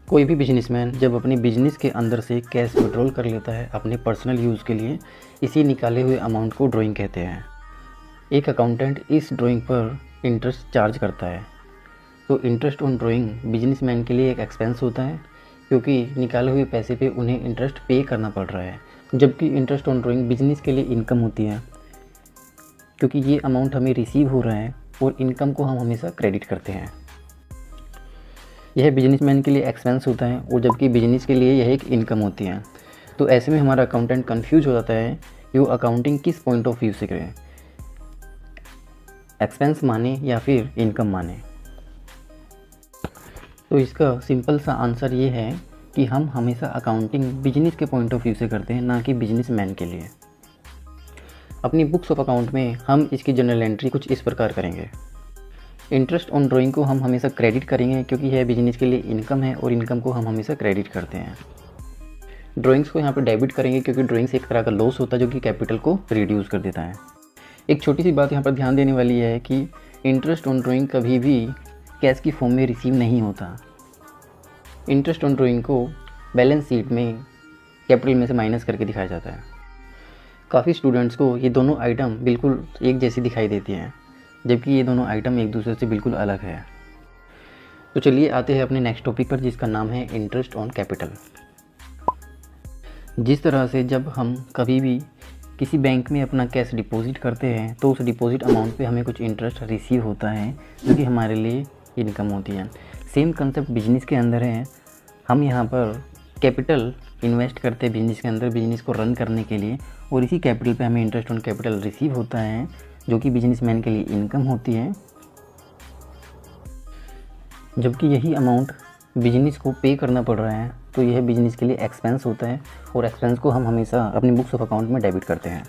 कोई भी बिजनेसमैन जब अपने बिजनेस के अंदर से कैश विड्रॉल कर लेता है अपने पर्सनल यूज़ के लिए, इसी निकाले हुए अमाउंट को ड्राइंग कहते हैं। एक अकाउंटेंट इस ड्राइंग पर इंटरेस्ट चार्ज करता है। तो इंटरेस्ट ऑन ड्राइंग बिजनेसमैन के लिए एक एक्सपेंस होता है, क्योंकि निकाले हुए पैसे पे उन्हें इंटरेस्ट पे करना पड़ रहा है, जबकि इंटरेस्ट ऑन ड्राइंग बिजनेस के लिए इनकम होती है, क्योंकि ये अमाउंट हमें रिसीव हो रहा है और इनकम को हम हमेशा क्रेडिट करते हैं। यह बिजनेसमैन के लिए एक्सपेंस होता है और जबकि बिजनेस के लिए यह एक इनकम होती है। तो ऐसे में हमारा अकाउंटेंट कन्फ्यूज हो जाता है कि वो अकाउंटिंग किस पॉइंट ऑफ व्यू से करे, एक्सपेंस माने या फिर इनकम माने। तो इसका सिंपल सा आंसर ये है कि हम हमेशा अकाउंटिंग बिजनेस के पॉइंट ऑफ व्यू से करते हैं, ना कि बिजनेसमैन के लिए। अपनी बुक्स ऑफ अकाउंट में हम इसकी जनरल एंट्री कुछ इस प्रकार करेंगे। इंटरेस्ट ऑन ड्राइंग को हम हमेशा क्रेडिट करेंगे, क्योंकि यह बिजनेस के लिए इनकम है और इनकम को हम हमेशा क्रेडिट करते हैं। ड्राइंग्स को यहाँ पर डेबिट करेंगे, क्योंकि ड्राइंग्स एक तरह का लॉस होता है जो कि कैपिटल को रिड्यूस कर देता है। एक छोटी सी बात यहाँ पर ध्यान देने वाली है कि इंटरेस्ट ऑन ड्राइंग कभी भी कैश की फॉर्म में रिसीव नहीं होता। इंटरेस्ट ऑन ड्राइंग को बैलेंस शीट में कैपिटल में से माइनस करके दिखाया जाता है। काफ़ी स्टूडेंट्स को ये दोनों आइटम बिल्कुल एक जैसी दिखाई देती हैं, जबकि ये दोनों आइटम एक दूसरे से बिल्कुल अलग है। तो चलिए आते हैं अपने नेक्स्ट टॉपिक पर, जिसका नाम है इंटरेस्ट ऑन कैपिटल। जिस तरह से जब हम कभी भी किसी बैंक में अपना कैश डिपॉजिट करते हैं तो उस डिपॉजिट अमाउंट पे हमें कुछ इंटरेस्ट रिसीव होता है, जो कि हमारे लिए इनकम होती है। सेम कंसेप्ट बिजनेस के अंदर है। हम यहाँ पर कैपिटल इन्वेस्ट करते हैं बिजनेस के अंदर, बिजनेस को रन करने के लिए, और इसी कैपिटल पे हमें इंटरेस्ट ऑन कैपिटल रिसीव होता है, जो कि बिजनेसमैन के लिए इनकम होती है। जबकि यही अमाउंट बिजनेस को पे करना पड़ रहा है तो यह बिजनेस के लिए एक्सपेंस होता है, और एक्सपेंस को हम हमेशा अपनी बुक्स ऑफ अकाउंट में डेबिट करते हैं।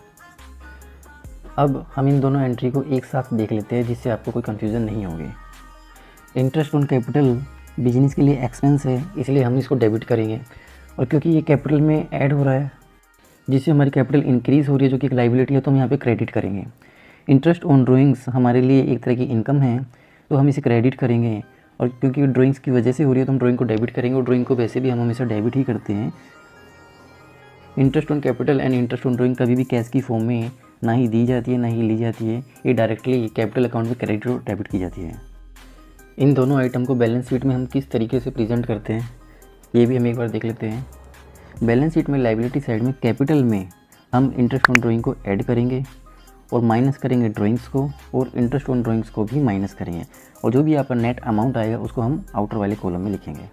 अब हम इन दोनों एंट्री को एक साथ देख लेते हैं, जिससे आपको कोई कन्फ्यूज़न नहीं होगी। इंटरेस्ट ऑन कैपिटल बिजनेस के लिए एक्सपेंस है, इसलिए हम इसको डेबिट करेंगे, और क्योंकि ये कैपिटल में ऐड हो रहा है जिससे हमारी कैपिटल इंक्रीज़ हो रही है, जो कि एक लायबिलिटी है, तो हम यहाँ पे क्रेडिट करेंगे। इंटरेस्ट ऑन ड्राइंग्स हमारे लिए एक तरह की इनकम है, तो हम इसे क्रेडिट करेंगे, और क्योंकि ड्राइंग्स की वजह से हो रही है तो हम ड्राइंग को डेबिट करेंगे, और ड्राइंग को वैसे भी हम हमेशा डेबिट ही करते हैं। Interest on capital and interest on drawing कभी भी कैश की फॉर्म में ना ही दी जाती है ना ही ली जाती है, ये डायरेक्टली कैपिटल अकाउंट में क्रेडिट और डेबिट की जाती है। इन दोनों आइटम को बैलेंस शीट में हम किस तरीके से प्रेजेंट करते हैं ये भी हम एक बार देख लेते हैं। बैलेंस शीट में लायबिलिटी साइड में कैपिटल में हम इंटरेस्ट ऑन ड्राइंग को ऐड करेंगे और माइनस करेंगे ड्राइंग्स को, और इंटरेस्ट ऑन ड्राइंग्स को भी माइनस करेंगे, और जो भी आपका नेट अमाउंट आएगा उसको हम आउटर वाले कॉलम में लिखेंगे।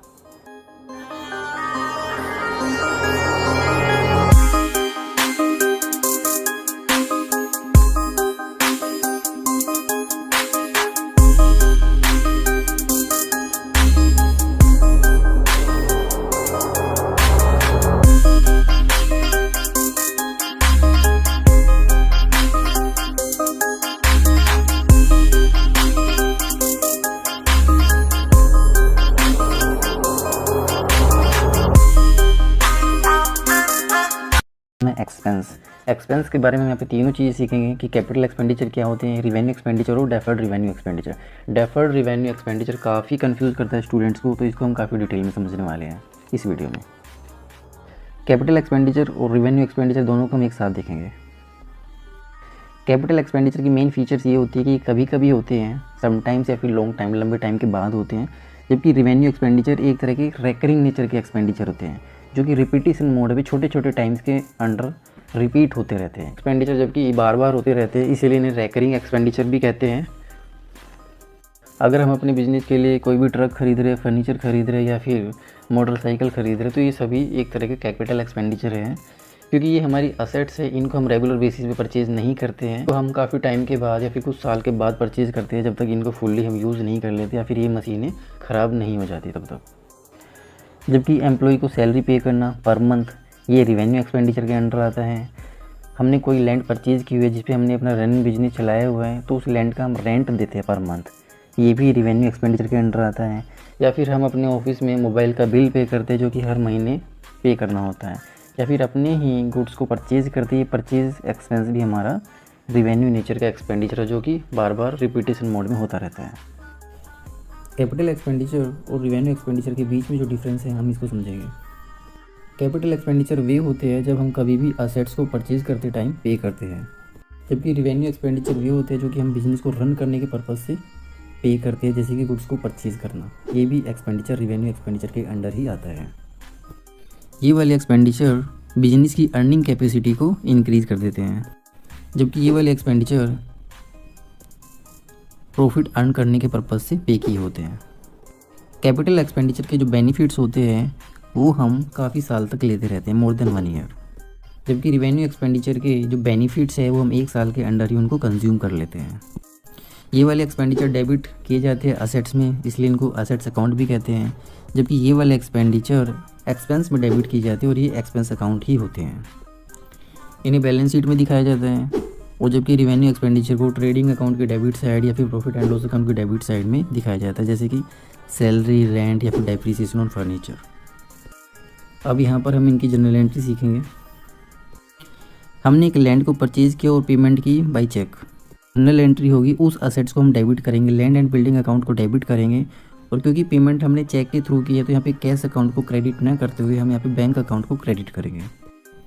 एक्सपेंस के बारे में यहाँ पे तीनों चीज़ें सीखेंगे कि कैपिटल एक्सपेंडिचर क्या होते हैं, रिवेन्यू एक्सपेंडिचर और deferred revenue expenditure. Deferred revenue expenditure काफ़ी कंफ्यूज करता है स्टूडेंट्स को, तो इसको हम काफ़ी डिटेल में समझने वाले हैं इस वीडियो में। कैपिटल एक्सपेंडिचर और रिवेन्यू एक्सपेंडिचर दोनों को हम एक साथ देखेंगे। कैपिटल एक्सपेंडिचर की मेन फीचर्स ये होती है कि कभी कभी होते हैं, समटाइम्स या फिर लॉन्ग टाइम लंबे टाइम के बाद होते हैं, जबकि रिवेन्यू एक्सपेंडिचर एक तरह के रेकरिंग नेचर के एक्सपेंडिचर होते हैं जो कि रिपीटिशन मोड में छोटे छोटे टाइम्स के अंडर रिपीट होते रहते हैं। एक्सपेंडिचर जबकि बार बार होते रहते हैं, इसीलिए इन्हें रेकरिंग एक्सपेंडिचर भी कहते हैं। अगर हम अपने बिजनेस के लिए कोई भी ट्रक खरीद रहे, फर्नीचर खरीद रहे या फिर मोटरसाइकिल खरीद रहे, तो ये सभी एक तरह के कैपिटल एक्सपेंडिचर हैं, क्योंकि ये हमारी असेट्स है, इनको हम रेगुलर बेसिस पे परचेज़ नहीं करते हैं, तो हम काफ़ी टाइम के बाद या फिर कुछ साल के बाद परचेज़ करते हैं, जब तक इनको फुल्ली हम यूज़ नहीं कर लेते या फिर ये मशीनें ख़राब नहीं हो जाती तब तक। जबकि एम्प्लॉय को सैलरी पे करना पर मंथ, ये रिवेन्यू एक्सपेंडिचर के अंडर आता है। हमने कोई लैंड परचेज़ की हुई है जिस पे हमने अपना रनिंग बिजनेस चलाया हुआ है, तो उस लैंड का हम रेंट देते हैं पर मंथ, ये भी रिवेन्यू एक्सपेंडिचर के अंडर आता है। या फिर हम अपने ऑफिस में मोबाइल का बिल पे करते हैं जो कि हर महीने पे करना होता है, या फिर अपने ही गुड्स को परचेज़ करते हैं, परचेज़ एक्सपेंस भी हमारा रिवेन्यू नेचर का एक्सपेंडिचर है जो कि बार बार रिपीटेशन मोड में होता रहता है। कैपिटल एक्सपेंडिचर और रिवेन्यू एक्सपेंडिचर के बीच में जो डिफरेंस है हम इसको समझेंगे। कैपिटल एक्सपेंडिचर वे होते हैं जब हम कभी भी असेट्स को परचेज़ करते टाइम पे करते हैं, जबकि रिवेन्यू एक्सपेंडिचर वे होते हैं जो कि हम बिज़नेस को रन करने के पर्पज़ से पे करते हैं, जैसे कि गुड्स को परचेज़ करना। ये भी एक्सपेंडिचर रिवेन्यू एक्सपेंडिचर के अंडर ही आता है। ये वाले एक्सपेंडिचर बिजनेस की अर्निंग कैपेसिटी को इंक्रीज़ कर देते हैं, जबकि ये वाले एक्सपेंडिचर प्रॉफिट अर्न करने के पर्पज़ से पे किए होते हैं। कैपिटल एक्सपेंडिचर के जो बेनिफिट्स होते हैं वो हम काफ़ी साल तक लेते रहते हैं, मोर देन 1 ईयर, जबकि रिवेन्यू एक्सपेंडिचर के जो बेनिफिट्स है वो हम 1 साल के अंडर ही उनको कंज्यूम कर लेते हैं। ये वाले एक्सपेंडिचर डेबिट किए जाते हैं असेट्स में, इसलिए इनको असेट्स अकाउंट भी कहते हैं, जबकि ये वाले एक्सपेंडिचर एक्सपेंस में डेबिट की जाती है और ये एक्सपेंस अकाउंट ही होते हैं। इन्हें बैलेंस शीट में दिखाया जाता है, और जबकि रिवेन्यू एक्सपेंडिचर को ट्रेडिंग अकाउंट के डेबिट साइड या फिर प्रॉफिट एंड लॉस अकाउंट के डेबिट साइड में दिखाया जाता है, जैसे कि सैलरी, रेंट या फिर डेप्रिसिएशन ऑन फर्नीचर। अब यहाँ पर हम इनकी जनरल एंट्री सीखेंगे। हमने एक लैंड को परचेज़ किया और पेमेंट की बाय चेक। जनरल एंट्री होगी, उस असेट्स को हम डेबिट करेंगे, लैंड एंड बिल्डिंग अकाउंट को डेबिट करेंगे, और क्योंकि पेमेंट हमने चेक के थ्रू की है तो यहाँ पे कैश अकाउंट को क्रेडिट ना करते हुए हम यहाँ पे बैंक अकाउंट को क्रेडिट करेंगे,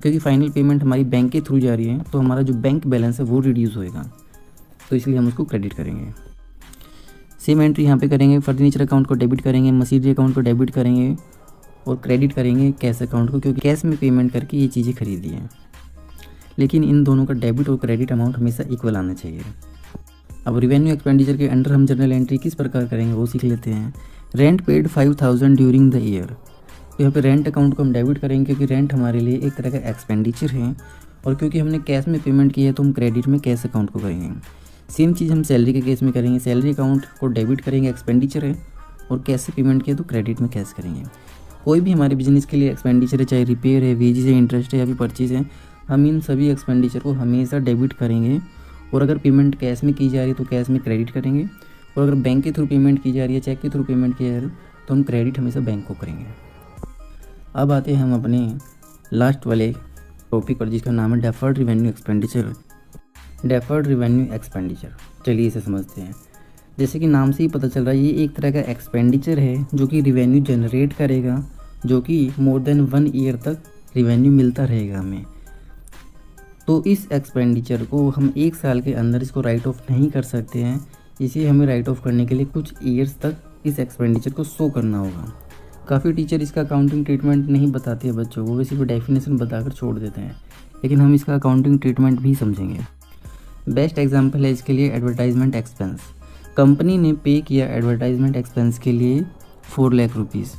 क्योंकि फाइनल पेमेंट हमारी बैंक के थ्रू जा रही है, तो हमारा जो बैंक बैलेंस है वो रिड्यूस होएगा, तो इसलिए हम उसको क्रेडिट करेंगे। सेम एंट्री यहाँ पे करेंगे, फर्नीचर अकाउंट को डेबिट करेंगे, मशीनरी अकाउंट को डेबिट करेंगे और क्रेडिट करेंगे कैश अकाउंट को, क्योंकि कैश में पेमेंट करके ये चीज़ें खरीदी हैं। लेकिन इन दोनों का डेबिट और क्रेडिट अमाउंट हमेशा इक्वल आना चाहिए। अब रिवेन्यू एक्सपेंडिचर के अंडर हम जनरल एंट्री किस प्रकार करेंगे वो सीख लेते हैं। Rent paid 5000 during the year, तो यहाँ पे रेंट अकाउंट को हम डेबिट करेंगे, क्योंकि रेंट हमारे लिए एक तरह का एक्सपेंडिचर है, और क्योंकि हमने कैश में पेमेंट की है तो हम क्रेडिट में कैश अकाउंट को करेंगे। सेम चीज़ हम सैलरी के केस में करेंगे, सैलरी अकाउंट को डेबिट करेंगे, एक्सपेंडिचर है, और कैश से पेमेंट किया तो क्रेडिट में कैश करेंगे। कोई भी हमारे बिजनेस के लिए एक्सपेंडिचर है, चाहे रिपेयर है, वेजेस है, इंटरेस्ट है या फिर परचेज है, हम इन सभी एक्सपेंडिचर को हमेशा डेबिट करेंगे, और अगर पेमेंट कैश में की जा रही है तो कैश में क्रेडिट करेंगे, और अगर बैंक के थ्रू पेमेंट की जा रही है, चेक के थ्रू पेमेंट की जा रही है, तो हम क्रेडिट हमेशा बैंक को करेंगे। अब आते हैं हम अपने लास्ट वाले टॉपिक पर, जिसका नाम है deferred revenue expenditure. Deferred revenue expenditure, चलिए इसे समझते हैं। जैसे कि नाम से ही पता चल रहा है, ये एक तरह का एक्सपेंडिचर है जो कि रिवेन्यू जनरेट करेगा, जो कि मोर देन 1 ईयर तक रिवेन्यू मिलता रहेगा हमें। तो इस एक्सपेंडिचर को हम 1 साल के अंदर इसको राइट ऑफ नहीं कर सकते हैं। इसे हमें राइट ऑफ करने के लिए कुछ ईयर्स तक इस एक्सपेंडिचर को शो करना होगा। काफ़ी टीचर इसका अकाउंटिंग ट्रीटमेंट नहीं बताते हैं बच्चों को, वे सिर्फ डेफिनेशन बताकर छोड़ देते हैं, लेकिन हम इसका अकाउंटिंग ट्रीटमेंट भी समझेंगे। बेस्ट एग्जाम्पल है इसके लिए एडवर्टाइजमेंट एक्सपेंस। कंपनी ने पे किया एडवर्टाइजमेंट एक्सपेंस के लिए 4 लाख रुपीज़।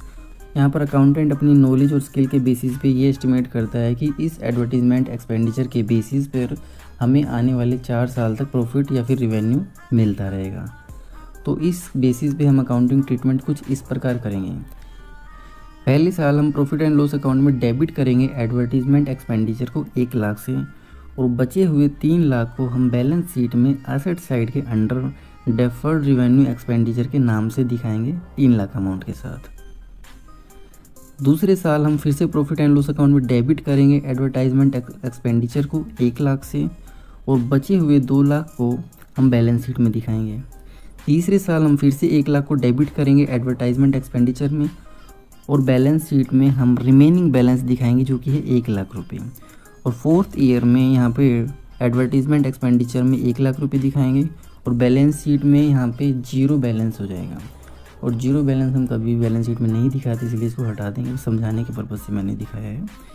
यहाँ पर अकाउंटेंट अपनी नॉलेज और स्किल के बेसिस पे ये एस्टिमेट करता है कि इस एडवर्टीजमेंट एक्सपेंडिचर के बेसिस पर हमें आने वाले 4 साल तक प्रॉफिट या फिर रिवेन्यू मिलता रहेगा। तो इस बेसिस पे हम अकाउंटिंग ट्रीटमेंट कुछ इस प्रकार करेंगे। पहले साल हम प्रॉफिट एंड लॉस अकाउंट में डेबिट करेंगे एडवर्टीजमेंट एक्सपेंडिचर को 1 लाख से, और बचे हुए 3 लाख को हम बैलेंस शीट में एसेट साइड के अंडर डेफर्ड रिवेन्यू एक्सपेंडिचर के नाम से दिखाएंगे 3 लाख अमाउंट के साथ। दूसरे साल हम फिर से प्रॉफिट एंड लॉस अकाउंट में डेबिट करेंगे एडवर्टाइजमेंट एक्सपेंडिचर को 1 लाख से, और बचे हुए 2 लाख को हम बैलेंस शीट में दिखाएंगे। तीसरे साल हम फिर से 1 लाख को डेबिट करेंगे एडवर्टाइजमेंट एक्सपेंडिचर में, और बैलेंस शीट में हम रिमेनिंग बैलेंस दिखाएंगे जो कि है 1 लाख रुपये। और 4th ईयर में यहाँ पे एडवर्टीजमेंट एक्सपेंडिचर में 1 लाख रुपये दिखाएंगे, और बैलेंस शीट में यहाँ पे 0 बैलेंस हो जाएगा। और 0 बैलेंस हम कभी बैलेंस शीट में नहीं दिखाते, इसलिए इसको हटा देंगे, समझाने के पर्पज़ से मैंने दिखाया है।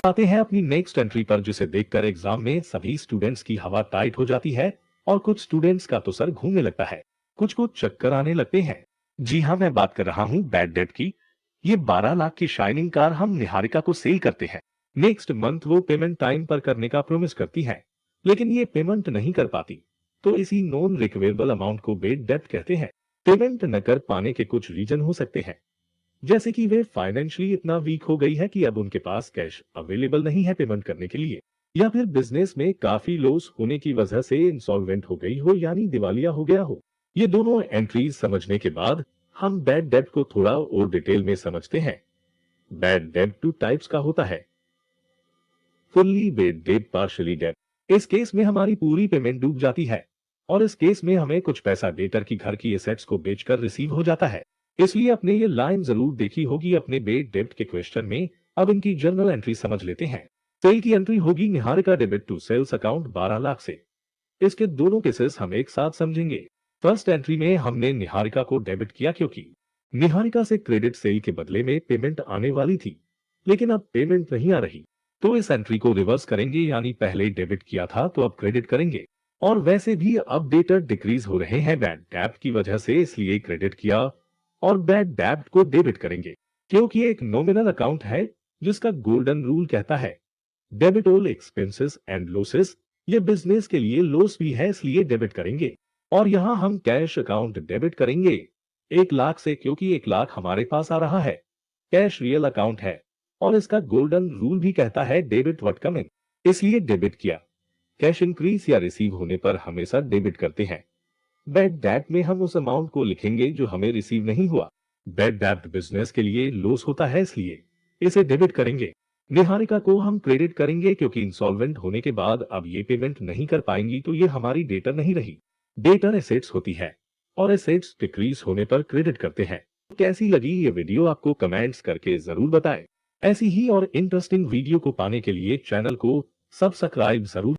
आते हैं अपनी नेक्स्ट एंट्री पर, जिसे देखकर एग्जाम में सभी स्टूडेंट्स की हवा टाइट हो जाती है और कुछ स्टूडेंट्स का तो सर घूमने लगता है, कुछ को चक्कर आने लगते हैं। जी हाँ, मैं बात कर रहा हूँ बैड डेट की। ये 12 लाख की शाइनिंग कार हम निहारिका को सेल करते हैं। नेक्स्ट मंथ वो पेमेंट टाइम पर करने का प्रॉमिस करती है, लेकिन ये पेमेंट नहीं कर पाती, तो इसी नॉन रिकवेरेबल अमाउंट को बैड डेट कहते हैं। पेमेंट न कर पाने के कुछ रीजन हो सकते हैं, जैसे कि वे फाइनेंशियली इतना वीक हो गई है कि अब उनके पास कैश अवेलेबल नहीं है पेमेंट करने के लिए, या फिर बिजनेस में काफी लॉस होने की वजह से इंसॉल्वेंट हो गई हो, यानी दिवालिया हो गया हो। ये दोनों एंट्रीज समझने के बाद हम बैड डेट को थोड़ा और डिटेल में समझते हैं। बैड डेट 2 टाइप्स का होता है, fully bad debt, partially debt. इस केस में हमारी पूरी पेमेंट डूब जाती है, और इस केस में हमें कुछ पैसा डेटर की घर की एसेट्स को बेचकर रिसीव हो जाता है। इसलिए आपने ये लाइन जरूर देखी होगी अपने बैड डेट के क्वेश्चन में। अब इनकी जर्नल एंट्री समझ लेते हैं। सेल की एंट्री होगी Niharika debit to sales account 12 lakh से। इसके दोनों केसेस हम एक साथ समझेंगे। फर्स्ट एंट्री में हमने निहारिका को डेबिट किया क्योंकि निहारिका से क्रेडिट सेल के बदले में पेमेंट आने वाली थी, लेकिन अब पेमेंट नहीं आ रही, तो इस एंट्री को रिवर्स करेंगे, यानी पहले डेबिट किया था तो अब क्रेडिट करेंगे। और वैसे भी अब डेटर डिक्रीज हो रहे हैं बैड डेट की वजह से, इसलिए क्रेडिट किया और बैड डेट को डेबिट करेंगे, क्योंकि एक नॉमिनल अकाउंट है जिसका गोल्डन रूल कहता है debit all expenses and losses. ये बिजनेस के लिए लॉस भी है, इसलिए डेबिट करेंगे। और यहाँ हम कैश अकाउंट डेबिट करेंगे 1 लाख से, क्योंकि 1 लाख हमारे पास आ रहा है। कैश रियल अकाउंट है और इसका गोल्डन रूल भी कहता है डेबिट व्हाट कम इन, इसलिए डेबिट किया। कैश इंक्रीज या रिसीव होने पर हमेशा डेबिट करते हैं। बैड डेट में हम उस अमाउंट को लिखेंगे जो हमें रिसीव नहीं हुआ। बैड डेट बिजनेस के लिए लॉस होता है, इसलिए इसे डेबिट करेंगे। निहारिका को हम क्रेडिट करेंगे क्योंकि इंसॉल्वेंट होने के बाद अब ये पेमेंट नहीं कर पाएंगी, तो ये हमारी डेटर नहीं रही। डेटर एसेट्स होती है और एसेट्स डिक्रीज होने पर क्रेडिट करते हैं। कैसी लगी ये वीडियो आपको कमेंट्स करके जरूर बताएं। ऐसी ही और इंटरेस्टिंग वीडियो को पाने के लिए चैनल को सब्सक्राइब जरूर